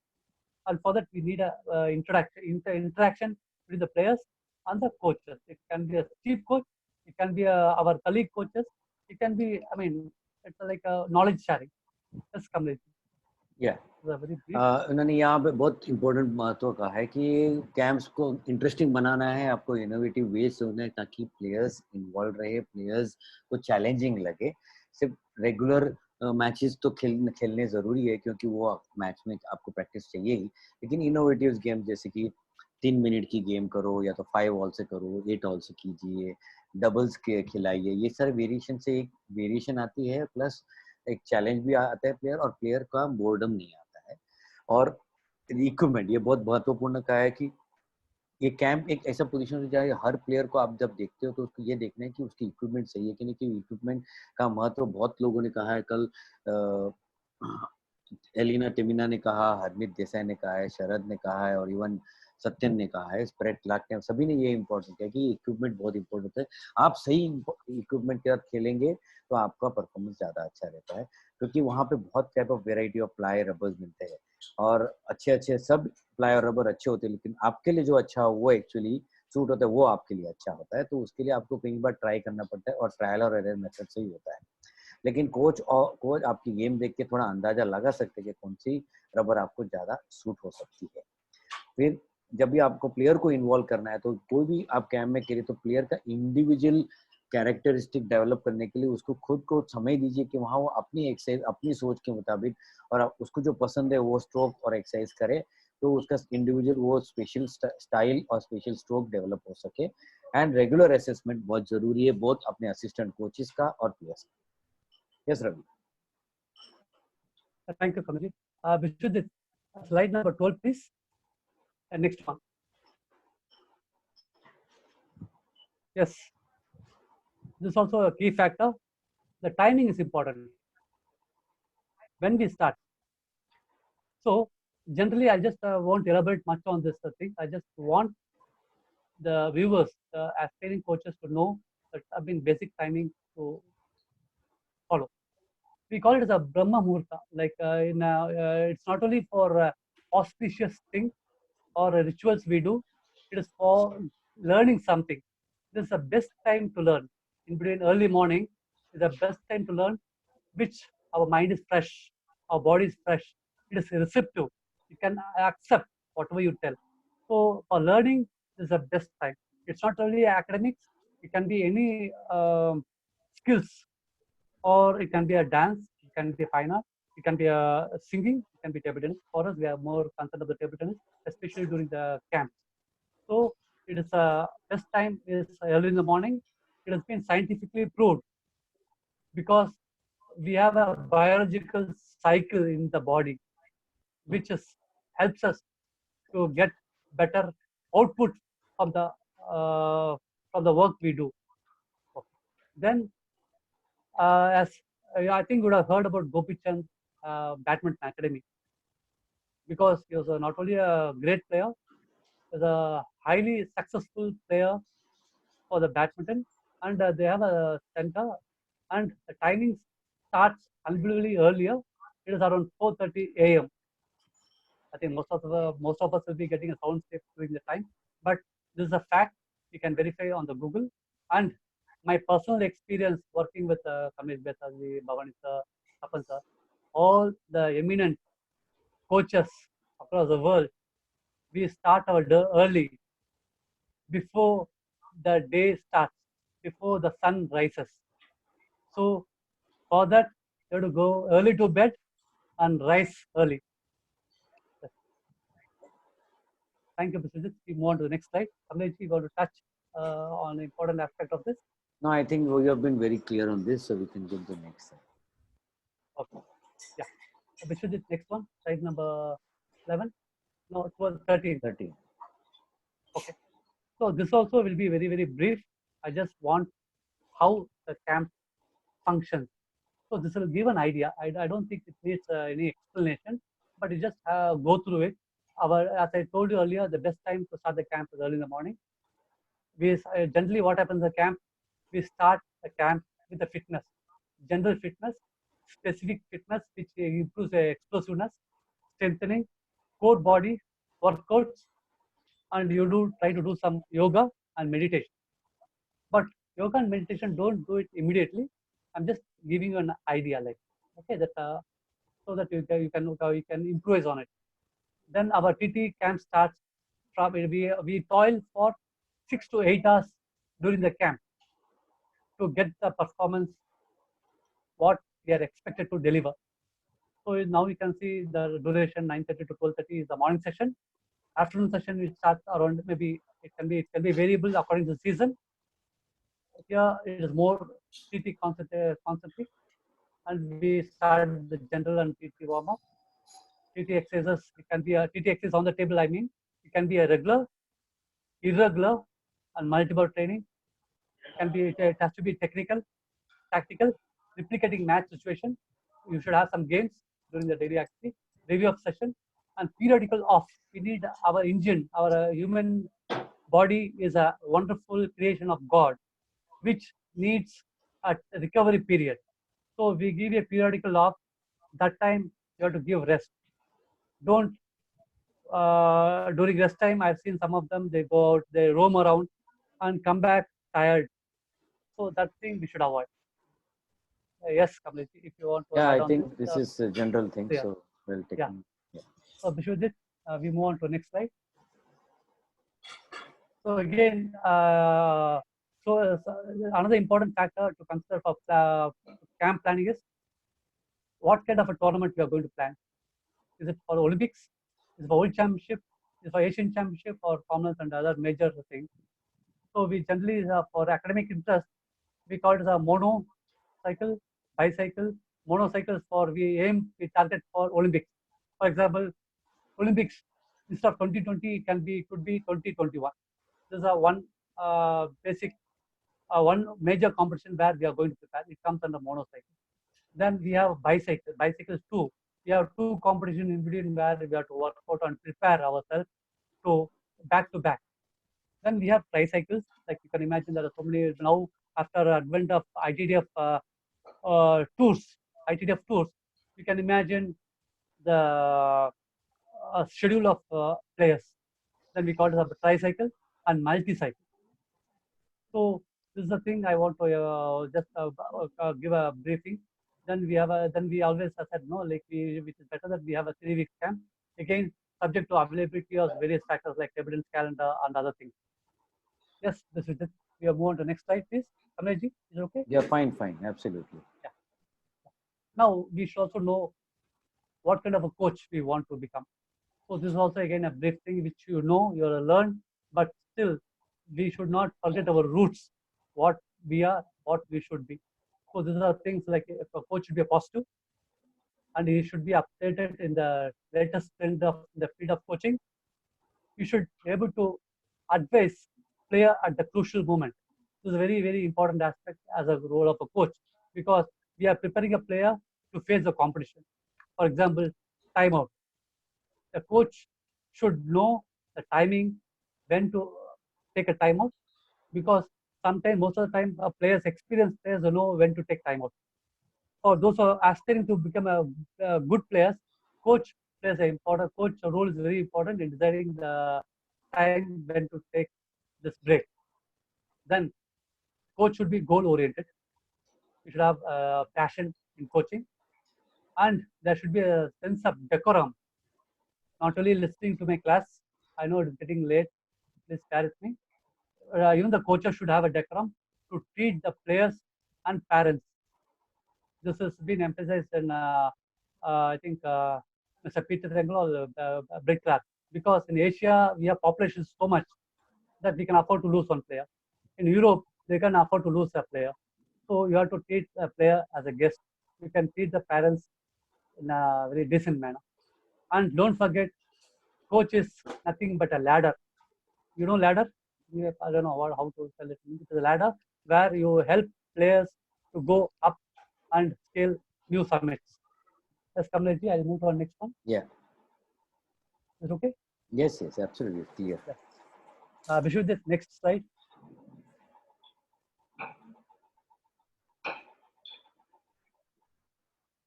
And for that, we need a interaction between the players and the coaches. It can be a chief coach, it can be our colleague coaches, it can be, it's like a knowledge sharing. Just community. Yeah. Very brief. उन्होंने यहाँ पे बहुत important महत्व कहा है कि camps को interesting बनाना है, आपको इनोवेटिव वेज होना है ताकि प्लेयर्स इन्वॉल्व रहे, प्लेयर्स को चैलेंजिंग लगे. सिर्फ रेगुलर मैचेस तो खेलने जरूरी है क्योंकि वो मैच में आपको प्रैक्टिस चाहिए ही, लेकिन इनोवेटिव गेम जैसे कि 3 मिनट की गेम करो या तो 5 ऑल से करो, 8 ऑल से कीजिए, डबल्स के खिलाइए, ये सारे वेरिएशन से एक वेरिएशन आती है, प्लस एक चैलेंज भी आता है प्लेयर, और प्लेयर का बोर्डम नहीं आता है. और इक्विपमेंट, ये बहुत महत्वपूर्ण कहा है कि ये कैंप एक ऐसा पोजीशन हो जाए, हर प्लेयर को आप जब देखते हो तो उसको ये देखना है कि उसकी इक्विपमेंट सही है कि नहीं, कि इक्विपमेंट का महत्व बहुत लोगों ने कहा है. कल एलिना टिमिना ने कहा, हरमीत देसाई ने कहा है, शरद ने कहा है, और इवन सत्यन ने कहा है, स्प्रेड क्लार्क ने, सभी ने ये इम्पोर्टेंट है कि इक्विपमेंट बहुत इंपॉर्टेंट है. आप सही इक्विपमेंट के साथ खेलेंगे तो आपका परफॉर्मेंस ज़्यादा अच्छा रहता है, क्योंकि वहाँ पे बहुत type of variety of ply rubbers मिलते हैं, और अच्छे सब प्लाई और रबर अच्छे होते हैं, लेकिन आपके लिए जो अच्छा वो एक्चुअली सूट होता है वो आपके लिए अच्छा होता है. तो उसके लिए आपको कई बार ट्राई करना पड़ता है, और ट्रायल और एरर मेथड से ही होता है. लेकिन कोच आपकी गेम देख के थोड़ा अंदाजा लगा सकते हैं कि कौन सी रबर आपको ज़्यादा सूट हो सकती है. फिर जब भी आपको प्लेयर को इन्वॉल्व करना है, तो कोई भी आप कैम्प में करिए तो प्लेयर का इंडिविजुअल कैरेक्टरिस्टिक डेवलप करने के लिए उसको खुद को समय दीजिए कि वहाँ वो अपनी एक्सरसाइज अपनी सोच के मुताबिक, और उसको जो पसंद है वो स्ट्रोक और एक्सरसाइज करे, तो उसका इंडिविजुअल वो स्पेशल स्टाइल और स्पेशल स्ट्रोक डेवलप हो सके. एंड रेगुलर असेसमेंट बहुत जरूरी है, बोथ अपने असिस्टेंट कोचेस का और प्लेयर्स का. Yes Ravi. Thank you, Kamalji. Vishudit, Slide number 12, please. And next one. Yes. This is also a key factor. The timing is important. When we start. So generally, I just won't elaborate much on this thing. I just want the viewers, the aspiring coaches to know that basic timing to follow. We call it as a Brahma Muhurta. Like it's not only for auspicious thing or rituals we do. It is for learning something. This is the best time to learn. In between early morning is the best time to learn, which our mind is fresh, our body is fresh. It is receptive. You can accept whatever you tell. So for learning, this is the best time. It's not only academics. It can be any skills, or it can be a dance. It can be fine art. It can be a singing. It can be table tennis. For us, we are more concerned about table tennis, especially during the camps. So it is best time is early in the morning. It has been scientifically proved because we have a biological cycle in the body, which helps us to get better output from the uh, work we do. Then, as I think you would have heard about Gopichand Badminton Academy, because he was not only a great player, he was a highly successful player for the badminton, and they have a center, and the timing starts unbelievably earlier. It is around 4:30 a.m. I think most of us will be getting a sound check during the time, but this is a fact. You can verify on the Google. And my personal experience working with Kamesh Betaji, Bhavani sir, Tapan sir, all the eminent coaches across the world, we start our day early before the day starts, before the sun rises. So for that, you have to go early to bed and rise early. Thank you, Mr. Jit. We move on to the next slide. Kamlesh, you want to touch on an important aspect of this? No, I think we have been very clear on this, so we can go to the next slide. Okay. Yeah. Vishwajit, next one, slide number 11. No, it was 13. 13. Okay. So this also will be very, very brief. I just want how the camp functions. So this will give an idea. I don't think it needs any explanation, but you just go through it. As I told you earlier, the best time to start the camp is early in the morning. We generally what happens in the camp, we start the camp with the fitness, general fitness, specific fitness, which improves explosiveness, strengthening, core body workouts, and you try to do some yoga and meditation. But yoga and meditation, don't do it immediately. I'm just giving you an idea, like okay, that so that you can improvise on it. Then our TT camp starts from we toil for 6 to 8 hours during the camp to get the performance what we are expected to deliver. So now you can see the duration 9:30 to 12:30 is the morning session. Afternoon session will start around, maybe it can be variable according to the season. Here it is more TT concentric, and we start the general and TT warm up. TT exercises, it can be a TT exercise on the table. I mean, it can be a regular, irregular, and multiple training. It has to be technical, tactical, replicating match situation. You should have some games during the daily activity, review of session, and periodical off. We need our engine, our human body is a wonderful creation of God, which needs a recovery period. So we give a periodical off. That time you have to give rest. Don't during rest time. I've seen some of them. They go out, they roam around, and come back tired. So that thing we should avoid. Yes, Kamlesh, if you want to Yeah, add I on think this. this is a general thing, yeah. so well Yeah. taken. Yeah. So Bishwajit, we move on to next slide. So again, another important factor to consider for camp planning is what kind of a tournament we are going to plan. Is it for Olympics? Is it for World Championship? Is it for Asian Championship or Commonwealth and other major things? So we generally, for academic interest, we call it as a monocycle, bicycle. Monocycles for we target for Olympics. For example, Olympics, instead of 2020, it could be 2021. This is a basic, one major competition where we are going to prepare. It comes under motorcycle. Then we have bicycles too. We have two competitions in between where we have to work out and prepare ourselves to back. Then we have tricycles. Like you can imagine, there are so many now after advent of ITDF tours. You can imagine the schedule of players. Then we call it a tricycle and multi-cycle. So this is the thing I want to just give a briefing. Then we always said no, like which is better that we have a 3 week camp. Again, subject to availability of various factors like evidence calendar and other things. Yes, this is it. We have moved on to the next slide, please. Kamlesh, is it okay? Yeah, fine, absolutely. Yeah. Now we should also know what kind of a coach we want to become. So this is also again a brief thing which you learn, but still we should not forget our roots, what we are, what we should be. So these are things like if a coach should be a positive, and he should be updated in the latest trend of the field of coaching. You should be able to advise player at the crucial moment. This is a very, very important aspect as a role of a coach, because we are preparing a player to face the competition. For example, timeout. The coach should know the timing when to take a timeout, because sometimes, most of the time, experienced players know when to take timeout. For those who are aspiring to become a good players, coach plays an important. Coach role is very important in deciding the time when to take this break. Then, coach should be goal oriented. You should have passion in coaching, and there should be a sense of decorum. Not only listening to my class. I know it's getting late. Please bear with me. Even the coaches should have a decorum to treat the players and parents. This has been emphasized in, I think, Mr. Peter Engel or Brick Clark, because in Asia we have population so much that we can afford to lose one player. In Europe, they can afford to lose a player. So you have to treat a player as a guest. You can treat the parents in a very decent manner. And don't forget, coach is nothing but a ladder. You know ladder? I don't know how to tell it. It's a ladder where you help players to go up and scale new summits. Yes, Kamlesh, I'll move to our next one. Yeah. Is it okay? Yes, absolutely clear. Yes. Vishnu, this next slide.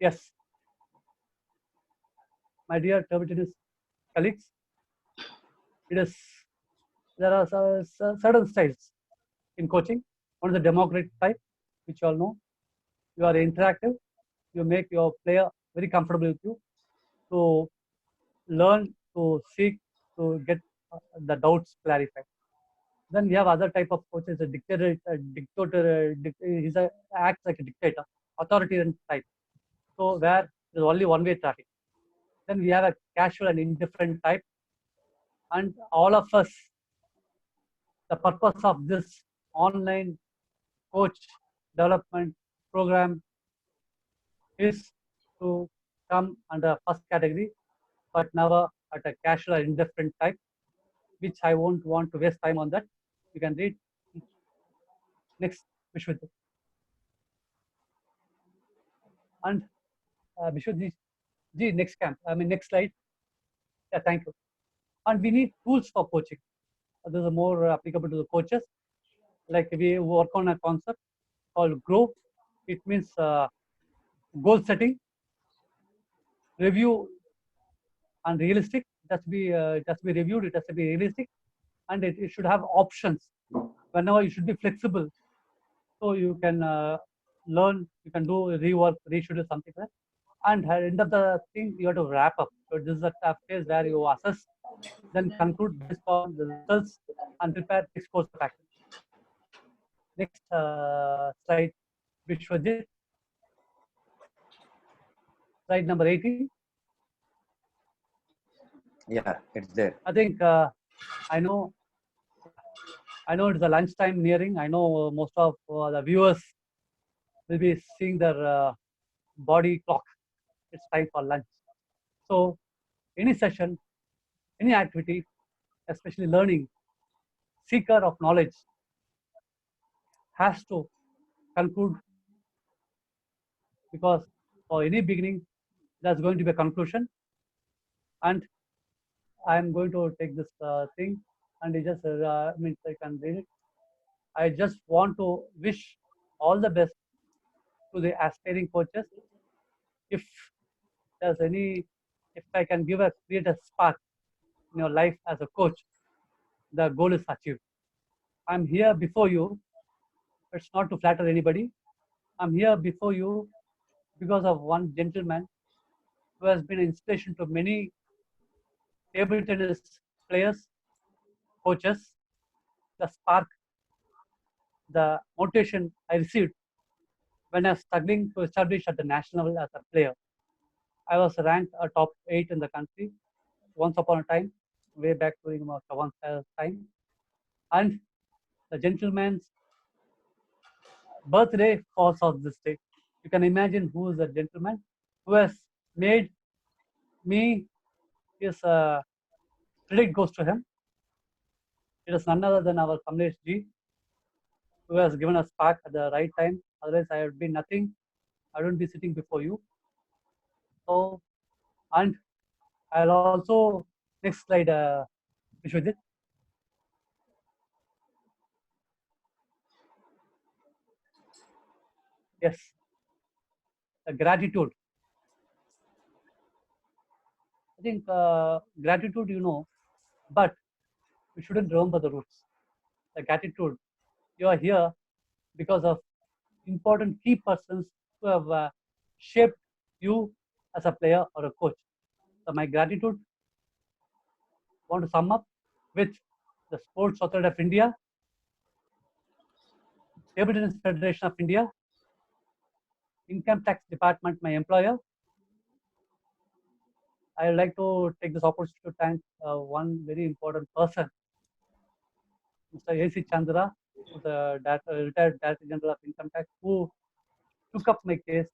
Yes. My dear table tennis colleagues, there are certain styles in coaching. One is the democratic type, which you all know. You are interactive. You make your player very comfortable with you to learn, to seek, to get the doubts clarified. Then we have other type of coaches, a dictator, acts like a dictator, authoritarian type. So where there's only one-way traffic. Then we have a casual and indifferent type. And all of us, the purpose of this online coach development program is to come under first category, but never at a casual or indifferent type, which I won't want to waste time on that. You can read. Next, Vishwajit. And Vishwajit, next next slide. Yeah, thank you. And we need tools for coaching. Those are more applicable to the coaches. Like we work on a concept called GROW. It means goal setting, review, and realistic. It has to be reviewed. It has to be realistic, and it should have options. Whenever you should be flexible, so you can learn, you can do rework, reschedule, something like that. And at the end of the thing, you have to wrap up. So this is a phase where you assess, then conclude based on the results, and prepare next course of action. Next slide, Vishwajit. Slide number 18. Yeah, it's there. I think I know it's the lunchtime nearing. I know most of the viewers will be seeing their body clock. It's time for lunch. So any session, any activity, especially learning, seeker of knowledge, has to conclude, because for any beginning, there's going to be a conclusion. And I'm going to take this thing and it just means I can read it. I just want to wish all the best to the aspiring coaches. If there's any, if I can create a spark in your life as a coach, the goal is achieved. I'm here before you. It's not to flatter anybody. I'm here before you because of one gentleman who has been an inspiration to many table tennis players, coaches. The spark, the motivation I received when I was struggling to establish at the national level as a player. I was ranked a top 8 in the country once upon a time, way back during my Chavan's time. And the gentleman's birthday falls on this day. You can imagine who is the gentleman who has made me his credit goes to him. It is none other than our Kamlesh Ji, who has given us spark at the right time. Otherwise, I would be nothing. I wouldn't be sitting before you. So, and I'll also, next slide, Vishwajit. Yes, the gratitude. I think gratitude, but we shouldn't remember the roots. The gratitude, you are here because of important key persons who have shaped you as a player or a coach. So my gratitude, want to sum up with the Sports Authority of India, Table Tennis Federation of India, Income Tax Department, my employer. I would like to take this opportunity to thank one very important person, Mr. A.C. Chandra, the retired Director General of Income Tax, who took up my case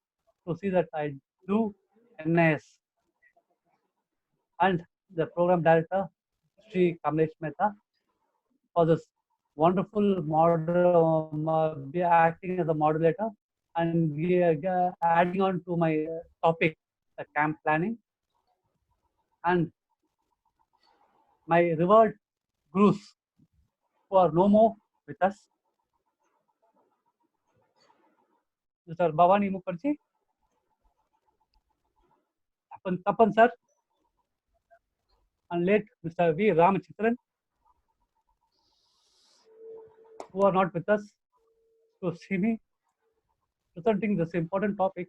to see that I do NIS, and the program director, Sri Kamlesh Mehta, for this wonderful be acting as a moderator and adding on to my topic, the camp planning, and my revered gurus who are no more with us, Mr. Bhavani Mukherjee, Tapan sir, and late Mr. V. Ravichandran, who are not with us, to see me presenting this important topic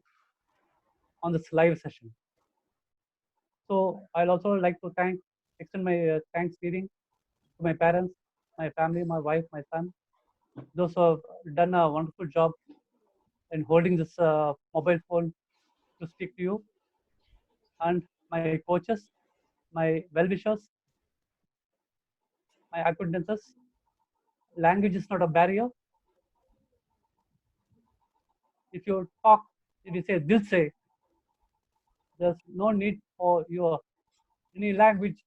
on this live session. So I'll also like to extend my thanksgiving to my parents, my family, my wife, my son, those who have done a wonderful job in holding this mobile phone to speak to you, and my coaches, my well-wishers, my acquaintances. Language is not a barrier. If you talk, if you say dil se, there's no need for your any language.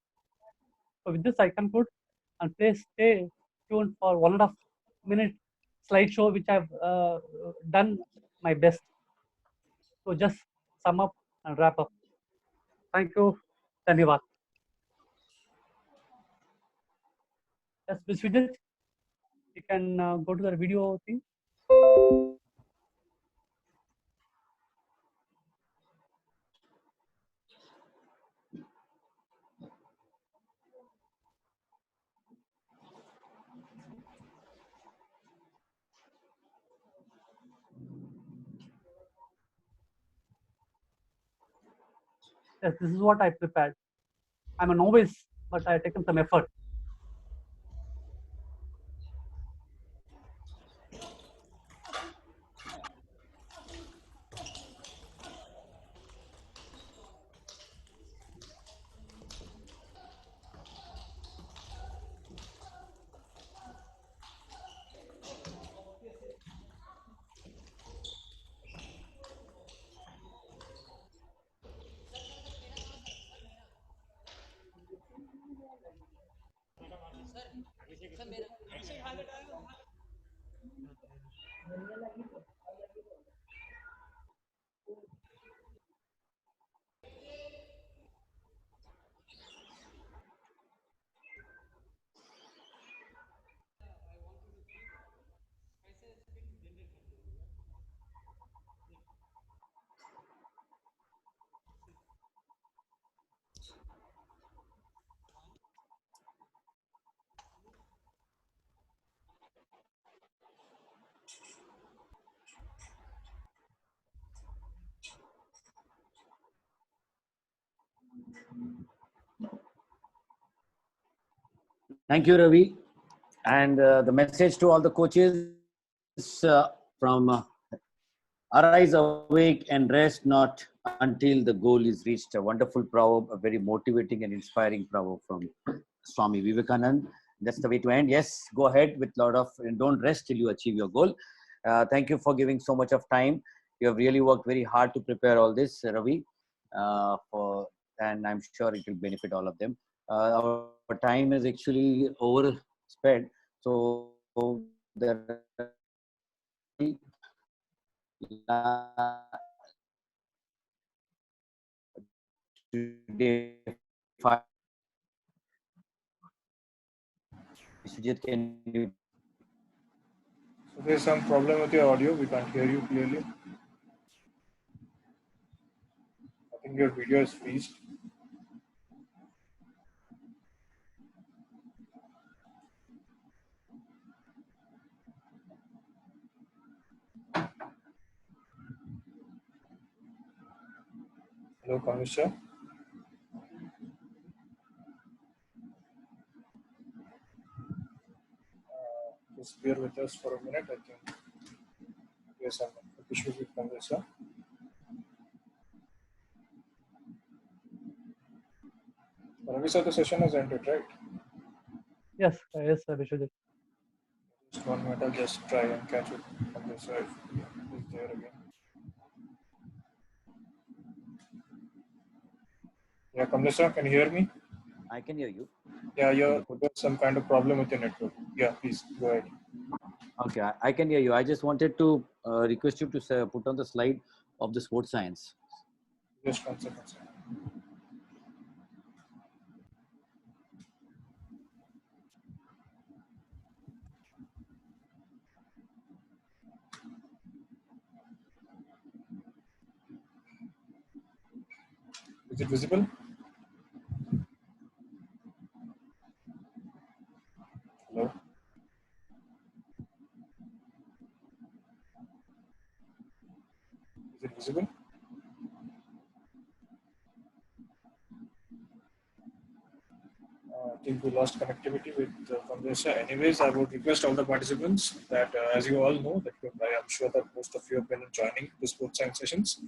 So with this, I conclude, and please stay tuned for 1.5 minute slideshow, which I've done my best to just sum up and wrap up. Thank you. Dhanyavad. Yes, Ms. Vijay, you can go to the video thing. Yes, this is what I prepared. I'm a novice, but I've taken some effort. Thank you, Ravi. And the message to all the coaches from arise awake and rest not until the goal is reached. A wonderful proverb, a very motivating and inspiring proverb from Swami Vivekanand. That's the way to end. Yes, go ahead with a lot of, and don't rest till you achieve your goal. Thank you for giving so much of time. You have really worked very hard to prepare all this, Ravi, and I'm sure it will benefit all of them. Our time is actually overspent, so there today, Sujit, can you? So there's some problem with your audio. We can't hear you clearly. I think your video is freezed. Hello, Kamisha. Just bear with us for a minute. I think there's some issues with Kamisha. Ravi sir, the session has ended, right? Yes, yes, Vishwajit. Just 1 minute. I'll just try and catch it from this side. It's there again. Yeah, Kamisha, can you hear me? I can hear you. Yeah, you're got some kind of problem with your network. Yeah, please go ahead. Okay, I can hear you. I just wanted to request you to put on the slide of the sports science. Just 1 second, sir. Is it visible? Hello? Is it visible? I think we lost connectivity with Kamisha. Anyways, I would request all the participants that, as you all know, that I am sure that most of you have been joining the sports science sessions.